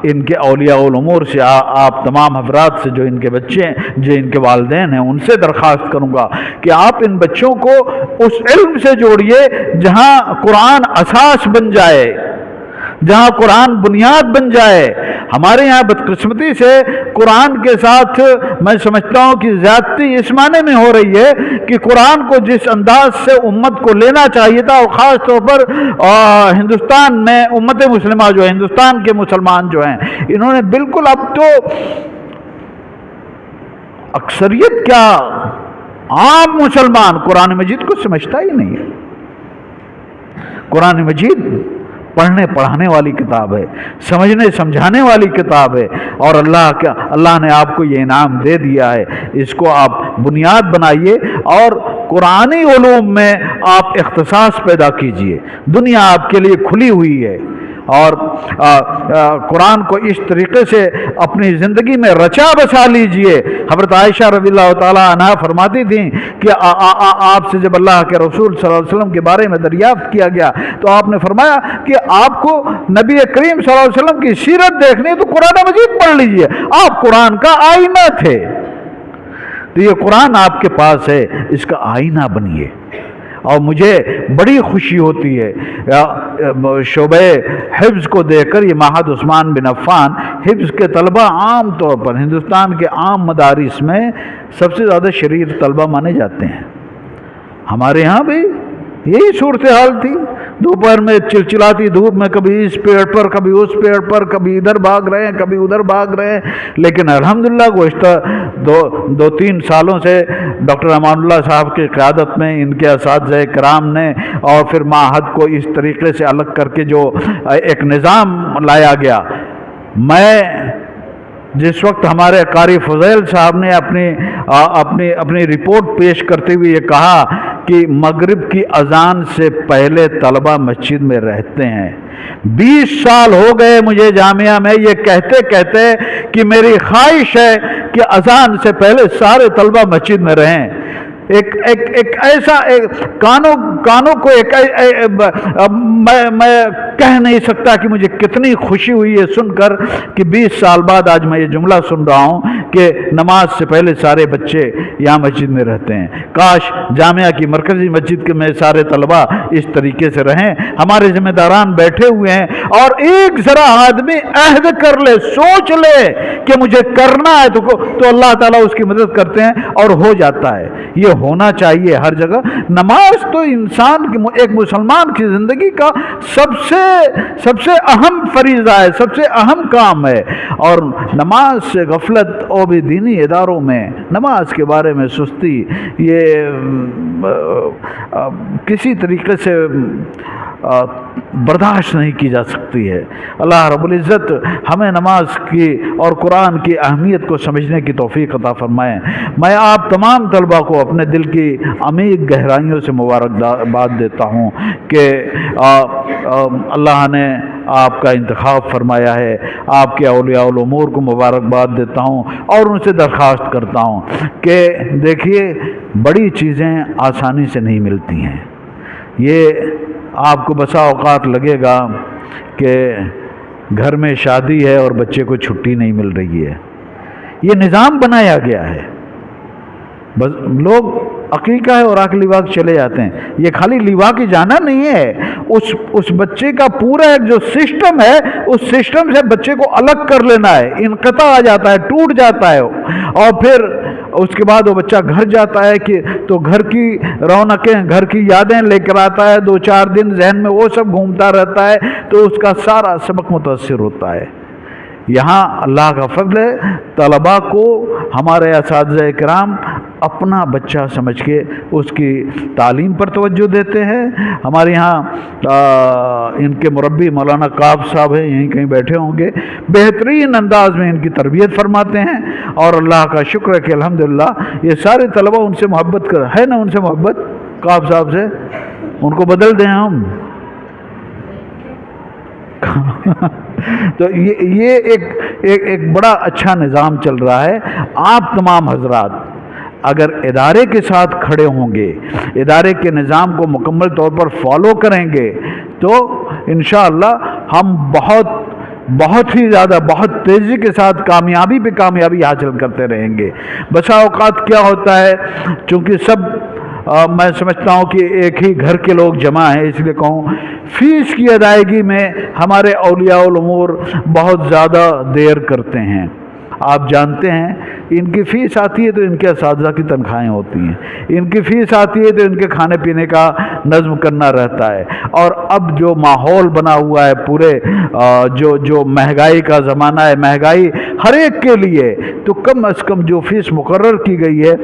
ان کے اولیاء الامور سے، آپ تمام حضرات سے جو ان کے بچے ہیں، جو ان کے والدین ہیں، ان سے درخواست کروں گا کہ آپ ان بچوں کو اس علم سے جوڑیے جہاں قرآن اساس بن جائے، جہاں قرآن بنیاد بن جائے۔ ہمارے یہاں بدقسمتی سے قرآن کے ساتھ میں سمجھتا ہوں کہ زیادتی اس معنی میں ہو رہی ہے کہ قرآن کو جس انداز سے امت کو لینا چاہیے تھا، اور خاص طور پر ہندوستان میں امت مسلمہ جو ہے، ہندوستان کے مسلمان جو ہیں، انہوں نے بالکل اب تو اکثریت کیا عام مسلمان قرآن مجید کو سمجھتا ہی نہیں ہے۔ قرآن مجید پڑھنے پڑھانے والی کتاب ہے، سمجھنے سمجھانے والی کتاب ہے، اور اللہ نے آپ کو یہ انعام دے دیا ہے۔ اس کو آپ بنیاد بنائیے اور قرآنی علوم میں آپ اختصاص پیدا کیجئے۔ دنیا آپ کے لیے کھلی ہوئی ہے، اور قرآن کو اس طریقے سے اپنی زندگی میں رچا بسا لیجئے۔ حضرت عائشہ رضی اللہ تعالیٰ عنہا فرماتی تھیں کہ آپ سے جب اللہ کے رسول صلی اللہ علیہ وسلم کے بارے میں دریافت کیا گیا تو آپ نے فرمایا کہ آپ کو نبی کریم صلی اللہ علیہ وسلم کی سیرت دیکھنی ہے تو قرآن مجید پڑھ لیجئے، آپ قرآن کا آئینہ تھے۔ تو یہ قرآن آپ کے پاس ہے، اس کا آئینہ بنیے۔ اور مجھے بڑی خوشی ہوتی ہے شعبہ حفظ کو دیکھ کر۔ یہ معہد عثمان بن عفان حفظ کے طلبہ عام طور پر ہندوستان کے عام مدارس میں سب سے زیادہ شریف طلبہ مانے جاتے ہیں۔ ہمارے ہاں بھی یہی صورتحال تھی، دوپہر میں چلچلاتی دھوپ میں کبھی اس پیڑ پر کبھی اس پیڑ پر، کبھی ادھر بھاگ رہے ہیں کبھی ادھر بھاگ رہے ہیں۔ لیکن الحمدللہ گزشتہ دو تین سالوں سے ڈاکٹر امان اللہ صاحب کی قیادت میں ان کے اساتذہ کرام نے، اور پھر معہد کو اس طریقے سے الگ کر کے جو ایک نظام لایا گیا، میں جس وقت ہمارے قاری فضیل صاحب نے اپنی رپورٹ پیش کرتے ہوئے یہ کہا کہ مغرب کی اذان سے پہلے طلبہ مسجد میں رہتے ہیں۔ 20 سال ہو گئے مجھے جامعہ میں یہ کہتے کہتے کہ میری خواہش ہے کہ اذان سے پہلے سارے طلبہ مسجد میں رہیں۔ ایک ایسا کانوں کو میں کہہ نہیں سکتا کہ مجھے کتنی خوشی ہوئی ہے سن کر کہ 20 سال بعد آج میں یہ جملہ سن رہا ہوں کہ نماز سے پہلے سارے بچے یہاں مسجد میں رہتے ہیں۔ کاش جامعہ کی مرکزی مسجد میں سارے طلبہ اس طریقے سے رہیں۔ ہمارے ذمہ داران بیٹھے ہوئے ہیں، اور ایک ذرا آدمی عہد کر لے، سوچ لے کہ مجھے کرنا ہے تو اللہ تعالیٰ اس کی مدد کرتے ہیں اور ہو جاتا ہے۔ یہ ہونا چاہیے ہر جگہ۔ نماز تو انسان کی، ایک مسلمان کی زندگی کا سب سے اہم فریضہ ہے، سب سے اہم کام ہے، اور نماز سے غفلت اور بھی دینی اداروں میں نماز کے بارے میں سستی یہ کسی طریقے سے برداشت نہیں کی جا سکتی ہے۔ اللہ رب العزت ہمیں نماز کی اور قرآن کی اہمیت کو سمجھنے کی توفیق عطا فرمائیں۔ میں آپ تمام طلبہ کو اپنے دل کی عمیق گہرائیوں سے مبارکباد دیتا ہوں کہ اللہ نے آپ کا انتخاب فرمایا ہے۔ آپ کے اولیاء الامور کو مبارکباد دیتا ہوں اور ان سے درخواست کرتا ہوں کہ دیکھیے بڑی چیزیں آسانی سے نہیں ملتی ہیں۔ یہ آپ کو بسا اوقات لگے گا کہ گھر میں شادی ہے اور بچے کو چھٹی نہیں مل رہی ہے، یہ نظام بنایا گیا ہے، بس لوگ عقیقہ ہے اور آخری وقت چلے جاتے ہیں۔ یہ خالی لیوا کی جانا نہیں ہے، اس بچے کا پورا ایک جو سسٹم ہے اس سسٹم سے بچے کو الگ کر لینا ہے، انقطاع آ جاتا ہے، ٹوٹ جاتا ہے، اور پھر اس کے بعد وہ بچہ گھر جاتا ہے کہ تو گھر کی رونقیں، گھر کی یادیں لے کر آتا ہے، 2-4 دن ذہن میں وہ سب گھومتا رہتا ہے، تو اس کا سارا سبق متاثر ہوتا ہے۔ یہاں اللہ کا فضل ہے، طلباء کو ہمارے اساتذہ کرام اپنا بچہ سمجھ کے اس کی تعلیم پر توجہ دیتے ہیں۔ ہمارے یہاں ان کے مربی مولانا قاب صاحب ہیں، یہیں کہیں بیٹھے ہوں گے، بہترین انداز میں ان کی تربیت فرماتے ہیں، اور اللہ کا شکر ہے کہ الحمدللہ یہ سارے طلباء ان سے محبت ہے نا، ان سے محبت قاب صاحب سے ان کو بدل دیں ہم؟ تو یہ ایک بڑا اچھا نظام چل رہا ہے. آپ تمام حضرات اگر ادارے کے ساتھ کھڑے ہوں گے، ادارے کے نظام کو مکمل طور پر فالو کریں گے، تو انشاءاللہ ہم بہت ہی زیادہ، بہت تیزی کے ساتھ کامیابی پہ کامیابی حاصل کرتے رہیں گے. بسا اوقات کیا ہوتا ہے، چونکہ سب میں سمجھتا ہوں کہ ایک ہی گھر کے لوگ جمع ہیں، اس لیے کہوں فیس کی ادائیگی میں ہمارے اولیاء الامور بہت زیادہ دیر کرتے ہیں. آپ جانتے ہیں ان کی فیس آتی ہے تو ان کے اساتذہ کی تنخواہیں ہوتی ہیں، ان کی فیس آتی ہے تو ان کے کھانے پینے کا نظم کرنا رہتا ہے. اور اب جو ماحول بنا ہوا ہے پورے جو مہنگائی کا زمانہ ہے، مہنگائی ہر ایک کے لیے، تو کم از کم جو فیس مقرر کی گئی ہے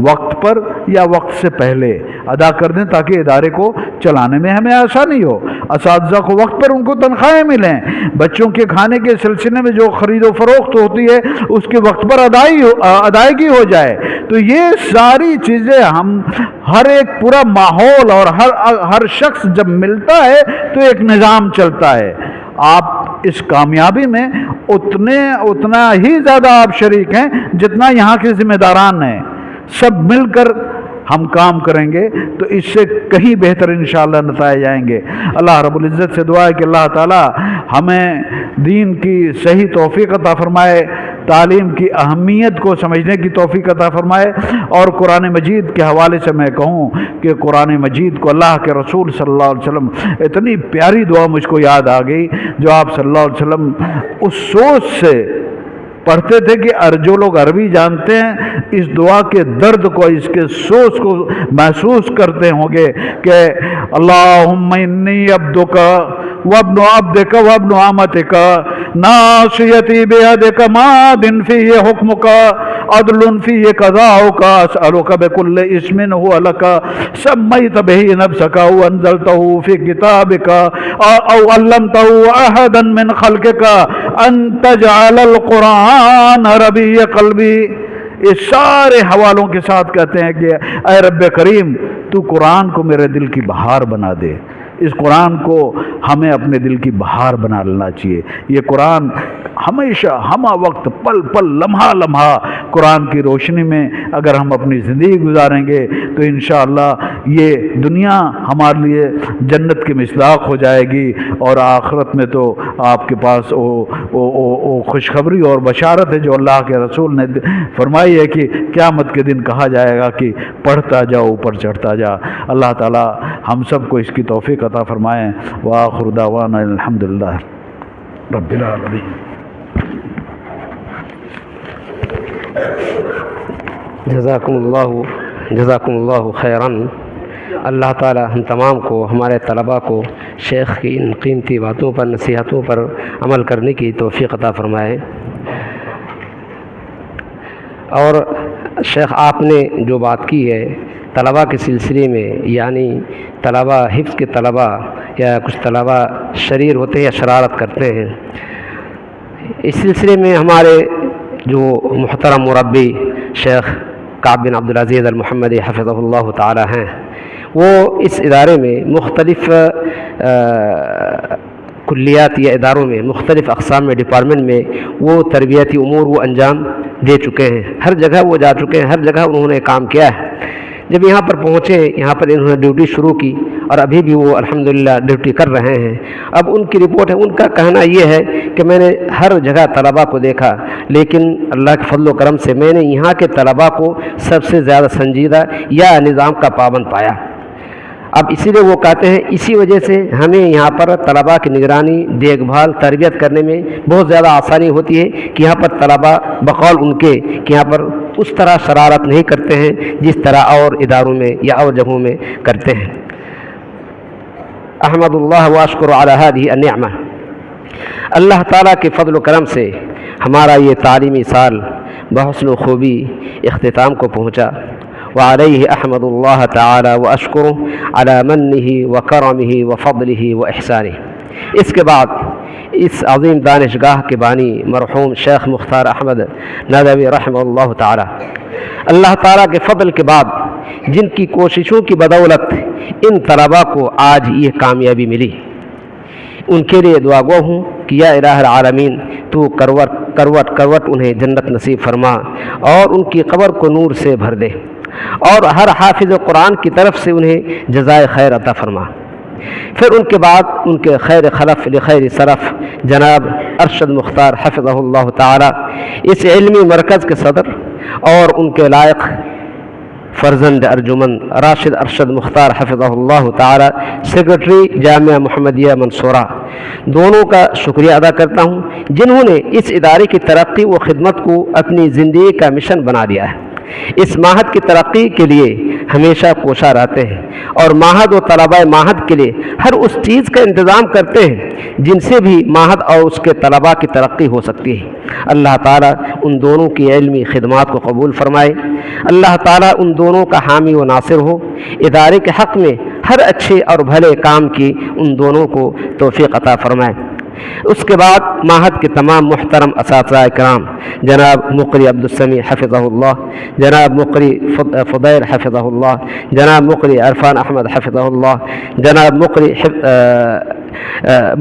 وقت پر یا وقت سے پہلے ادا کر دیں تاکہ ادارے کو چلانے میں ہمیں آسانی ہو. اساتذہ کو وقت پر ان کو تنخواہیں ملیں، بچوں کے کھانے کے سلسلے میں جو خرید و فروخت ہوتی ہے اس کے وقت پر ادائیگی ہو جائے. تو یہ ساری چیزیں ہم ہر ایک پورا ماحول اور ہر شخص جب ملتا ہے تو ایک نظام چلتا ہے. آپ اس کامیابی میں اتنا ہی زیادہ آپ شریک ہیں جتنا یہاں کے ذمہ داران ہیں. سب مل کر ہم کام کریں گے تو اس سے کہیں بہتر انشاءاللہ نتائج آئیں گے. اللہ رب العزت سے دعا ہے کہ اللہ تعالی ہمیں دین کی صحیح توفیق عطا فرمائے، تعلیم کی اہمیت کو سمجھنے کی توفیق عطا فرمائے. اور قرآن مجید کے حوالے سے میں کہوں کہ قرآن مجید کو اللہ کے رسول صلی اللہ علیہ وسلم، اتنی پیاری دعا مجھ کو یاد آ گئی جو آپ صلی اللہ علیہ وسلم اس سوچ سے پڑھتے تھے کہ جو لوگ عربی جانتے ہیں اس دعا کے درد کو، اس کے سوچ کو محسوس کرتے ہوں گے کہ اللہم انی عبدک وابن عبدک وابن امتک ناصیتی بیدک ماض فی حکمک عدل فی قضاؤک اسألک بکل اسم هو لک سمیت به نفسک او انزلتہ فی کتابک او علمتہ احدا من خلقک ان تجعل القرآن ربیع قلبی. اس سارے حوالوں کے ساتھ کہتے ہیں کہ اے رب کریم تو قرآن کو میرے دل کی بہار بنا دے. اس قرآن کو ہمیں اپنے دل کی بہار بنا لینا چاہیے. یہ قرآن ہمیشہ ہمہ وقت پل پل لمحہ لمحہ قرآن کی روشنی میں اگر ہم اپنی زندگی گزاریں گے تو انشاءاللہ یہ دنیا ہمارے لیے جنت کی مصداق ہو جائے گی، اور آخرت میں تو آپ کے پاس وہ خوشخبری اور بشارت ہے جو اللہ کے رسول نے فرمائی ہے کہ قیامت کے دن کہا جائے گا کہ پڑھتا جا اوپر چڑھتا جا. اللہ تعالی ہم سب کو اس کی توفیق عطا فرمائیں. وآخر دعوانا الحمدللہ رب العالمین. جزاکم اللہ خیراً. اللہ تعالی ہم تمام کو، ہمارے طلباء کو شیخ کی ان قیمتی باتوں پر، نصیحتوں پر عمل کرنے کی توفیق عطا فرمائے. اور شیخ آپ نے جو بات کی ہے طلباء کے سلسلے میں، یعنی طلباء حفظ کے طلباء یا کچھ طلباء شریر ہوتے ہیں یا شرارت کرتے ہیں، اس سلسلے میں ہمارے جو محترم مربی شیخ کعب بن عبدالعزیز المحمدی حفظہ اللہ تعالی ہیں، وہ اس ادارے میں مختلف کلیات یا اداروں میں، مختلف اقسام میں، ڈپارٹمنٹ میں وہ تربیتی امور وہ انجام دے چکے ہیں. ہر جگہ وہ جا چکے ہیں، ہر جگہ انہوں نے کام کیا ہے. جب یہاں پر پہنچے، یہاں پر انہوں نے ڈیوٹی شروع کی اور ابھی بھی وہ الحمدللہ ڈیوٹی کر رہے ہیں. اب ان کی رپورٹ ہے، ان کا کہنا یہ ہے کہ میں نے ہر جگہ طلباء کو دیکھا، لیکن اللہ کے فضل و کرم سے میں نے یہاں کے طلباء کو سب سے زیادہ سنجیدہ یا نظام کا پابند پایا. اب اسی لیے وہ کہتے ہیں اسی وجہ سے ہمیں یہاں پر طلباء کی نگرانی، دیکھ بھال، تربیت کرنے میں بہت زیادہ آسانی ہوتی ہے کہ یہاں پر طلباء بقول ان کے کہ یہاں پر اس طرح شرارت نہیں کرتے ہیں جس طرح اور اداروں میں یا اور جگہوں میں کرتے ہیں. احمد اللہ واشکر علی ہذہ النعمہ. اللہ تعالیٰ کے فضل و کرم سے ہمارا یہ تعلیمی سال بحسن و خوبی اختتام کو پہنچا. وعلیہ احمد اللہ تعالی واشکرہ علی منہ وکرمہ وفضلہ واحسانہ. اس کے بعد اس عظیم دانشگاہ کے بانی مرحوم شیخ مختار احمد ندوی رحمہ اللہ تعالی اللہ تعالیٰ کے فضل کے بعد جن کی کوششوں کی بدولت ان طلباء کو آج یہ کامیابی ملی، ان کے لیے دعا گو ہوں کہ یا الہ العالمین تو کروٹ انہیں جنت نصیب فرما اور ان کی قبر کو نور سے بھر دے، اور ہر حافظ قرآن کی طرف سے انہیں جزائے خیر عطا فرما۔ پھر ان کے بعد ان کے خیر خلف لخیر صرف جناب ارشد مختار حفظہ اللہ تعالی اس علمی مرکز کے صدر اور ان کے لائق فرزند ارجمن راشد ارشد مختار حفظہ اللہ تعالی سیکرٹری جامعہ محمدیہ منصورہ، دونوں کا شکریہ ادا کرتا ہوں جنہوں نے اس ادارے کی ترقی و خدمت کو اپنی زندگی کا مشن بنا لیا ہے۔ اس معہد کی ترقی کے لیے ہمیشہ کوشاں رہتے ہیں اور معہد و طلباء معہد کے لیے ہر اس چیز کا انتظام کرتے ہیں جن سے بھی معہد اور اس کے طلباء کی ترقی ہو سکتی ہے۔ اللہ تعالیٰ ان دونوں کی علمی خدمات کو قبول فرمائے، اللہ تعالیٰ ان دونوں کا حامی و ناصر ہو، ادارے کے حق میں ہر اچھے اور بھلے کام کی ان دونوں کو توفیق عطا فرمائے۔ اس کے بعد معہد کے تمام محترم اساتذہ کرام جناب مقری عبدالسمیع حفظہ اللہ، جناب مقری فضیل حفظہ اللہ، جناب مقری عرفان احمد حفظہ اللہ، جناب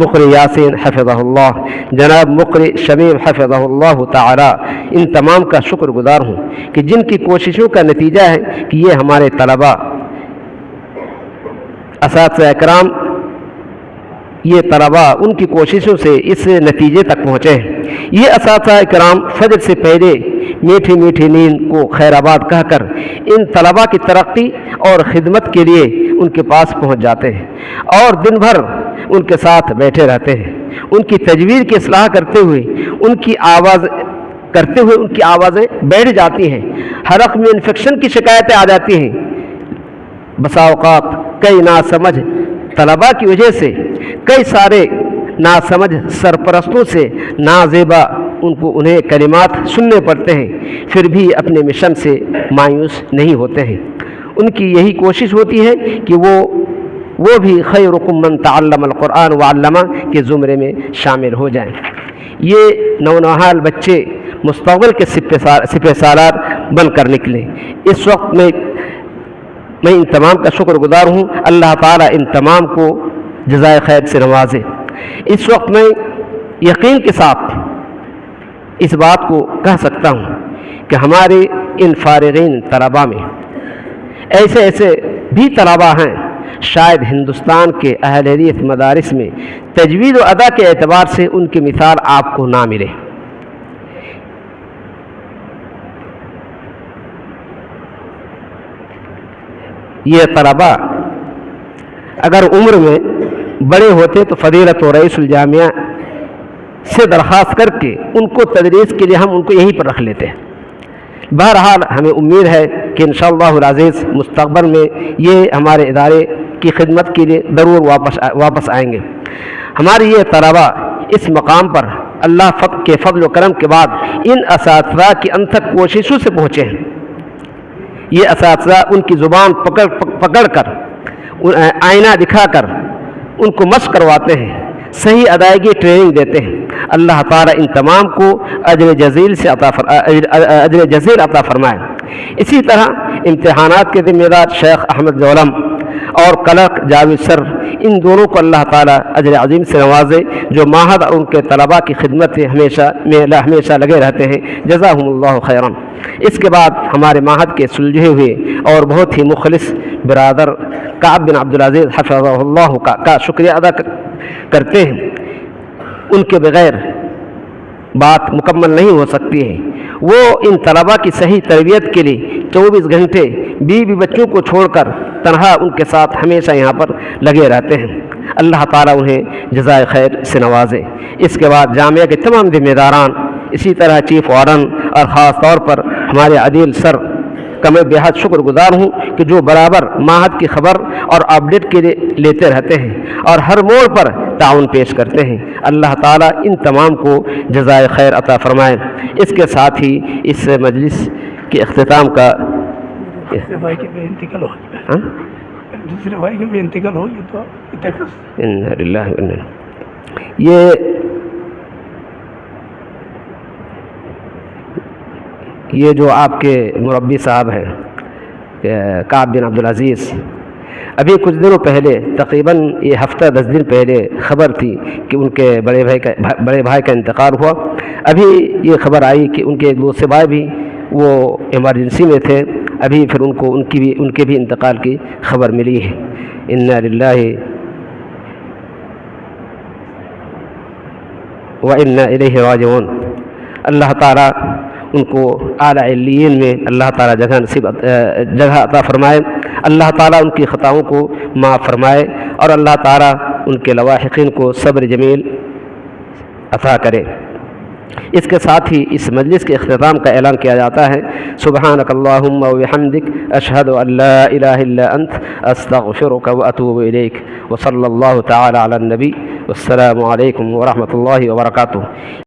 مقری یاسین حفظہ اللہ، جناب مقری شمیم حفظہ اللہ تعالی، ان تمام کا شکر گزار ہوں کہ جن کی کوششوں کا نتیجہ ہے کہ یہ ہمارے طلباء اساتذہ کرام یہ طلباء ان کی کوششوں سے اس نتیجے تک پہنچے ہیں۔ یہ اساتذہ کرام فجر سے پہلے میٹھی میٹھی نیند کو خیر آباد کہہ کر ان طلباء کی ترقی اور خدمت کے لیے ان کے پاس پہنچ جاتے ہیں اور دن بھر ان کے ساتھ بیٹھے رہتے ہیں، ان کی تجوید کی اصلاح کرتے ہوئے ان کی آوازیں بیٹھ جاتی ہیں، حلق میں انفیکشن کی شکایتیں آ جاتی ہیں۔ بسا اوقات کئی ناسمجھ طلباء کی وجہ سے کئی سارے ناسمجھ سرپرستوں سے نازیبا انہیں کلمات سننے پڑتے ہیں، پھر بھی اپنے مشن سے مایوس نہیں ہوتے ہیں۔ ان کی یہی کوشش ہوتی ہے کہ وہ بھی خیرکم من تعلم القرآن وعلمہ کے زمرے میں شامل ہو جائیں۔ یہ نونہال بچے مستقبل کے سپہ سالار بن کر نکلیں۔ اس وقت میں ان تمام کا شکر گزار ہوں، اللہ تعالیٰ ان تمام کو جزائے خیر سے نوازے۔ اس وقت میں یقین کے ساتھ اس بات کو کہہ سکتا ہوں کہ ہمارے ان فارغین طلباء میں ایسے بھی طلباء ہیں شاید ہندوستان کے اہل حدیث مدارس میں تجوید و ادا کے اعتبار سے ان کی مثال آپ کو نہ ملے۔ یہ طلباء اگر عمر میں بڑے ہوتے تو فضیلت و رئیس الجامعہ سے درخواست کر کے ان کو تدریس کے لیے ہم ان کو یہیں پر رکھ لیتے ہیں۔ بہرحال ہمیں امید ہے کہ انشاءاللہ العزیز مستقبل میں یہ ہمارے ادارے کی خدمت کے لیے ضرور واپس آئیں گے۔ ہماری یہ طلباء اس مقام پر اللہ کے فضل و کرم کے بعد ان اساتذہ کی انتھک کوششوں سے پہنچے ہیں۔ یہ اساتذہ ان کی زبان پکڑ کر آئینہ دکھا کر ان کو مشق کرواتے ہیں، صحیح ادائیگی ٹریننگ دیتے ہیں۔ اللہ تعالیٰ ان تمام کو اجر جزیل عطا فرمائے۔ اسی طرح امتحانات کے ذمہ دار شیخ احمد زولم اور کلرک جاوید سر، ان دونوں کو اللہ تعالیٰ اجر عظیم سے نوازے جو معہد اور ان کے طلباء کی خدمت میں ہمیشہ لگے رہتے ہیں، جزاہم اللہ خیرا۔ اس کے بعد ہمارے معہد کے سلجھے ہوئے اور بہت ہی مخلص برادر کعب بن عبدالعزیز حفظہ اللہ کا شکریہ ادا کرتے ہیں۔ ان کے بغیر بات مکمل نہیں ہو سکتی ہے۔ وہ ان طلباء کی صحیح تربیت کے لیے 24 گھنٹے بیوی بچوں کو چھوڑ کر تنہا ان کے ساتھ ہمیشہ یہاں پر لگے رہتے ہیں۔ اللہ تعالیٰ انہیں جزائے خیر سے نوازے۔ اس کے بعد جامعہ کے تمام ذمہ داران، اسی طرح چیف وارڈن اور خاص طور پر ہمارے عدیل سر کا میں بہت شکر گزار ہوں کہ جو برابر معہد کی خبر اور اپڈیٹ کے لیتے رہتے ہیں اور ہر موڑ پر تعاون پیش کرتے ہیں۔ اللہ تعالیٰ ان تمام کو جزائے خیر عطا فرمائے۔ اس کے ساتھ ہی اس مجلس کے اختتام کا دوسرے بھائی کے بھی انتقال ہو گیا، دوسرے بھائی کے بھی انتقال ہو گیا تو یہ جو آپ کے مربی صاحب ہیں کعب بن عبدالعزیز، ابھی کچھ دنوں پہلے تقریباً یہ ہفتہ 10 دن پہلے خبر تھی کہ ان کے بڑے بھائی کا انتقال ہوا۔ ابھی یہ خبر آئی کہ ان کے ایک دوسرے بھائی بھی وہ ایمرجنسی میں تھے، ابھی پھر ان کے بھی انتقال کی خبر ملی ہے۔ انا للہ وَإِنَّا إِلَيْهِ راجعون۔ اللہ تعالیٰ ان کو اعلیٰ علیین میں اللہ تعالیٰ جگہ عطا فرمائے، اللہ تعالیٰ ان کی خطاؤں کو معاف فرمائے، اور اللہ تعالیٰ ان کے لواحقین کو صبر جمیل عطا کرے۔ اس کے ساتھ ہی اس مجلس کے اختتام کا اعلان کیا جاتا ہے، سبحانک اللہم وبحمدک اشہد ان لا الہ الا انت استغفرک واتوب الیک، وصلی اللہ تعالی علی النبی، والسلام علیکم ورحمۃ اللہ وبرکاتہ۔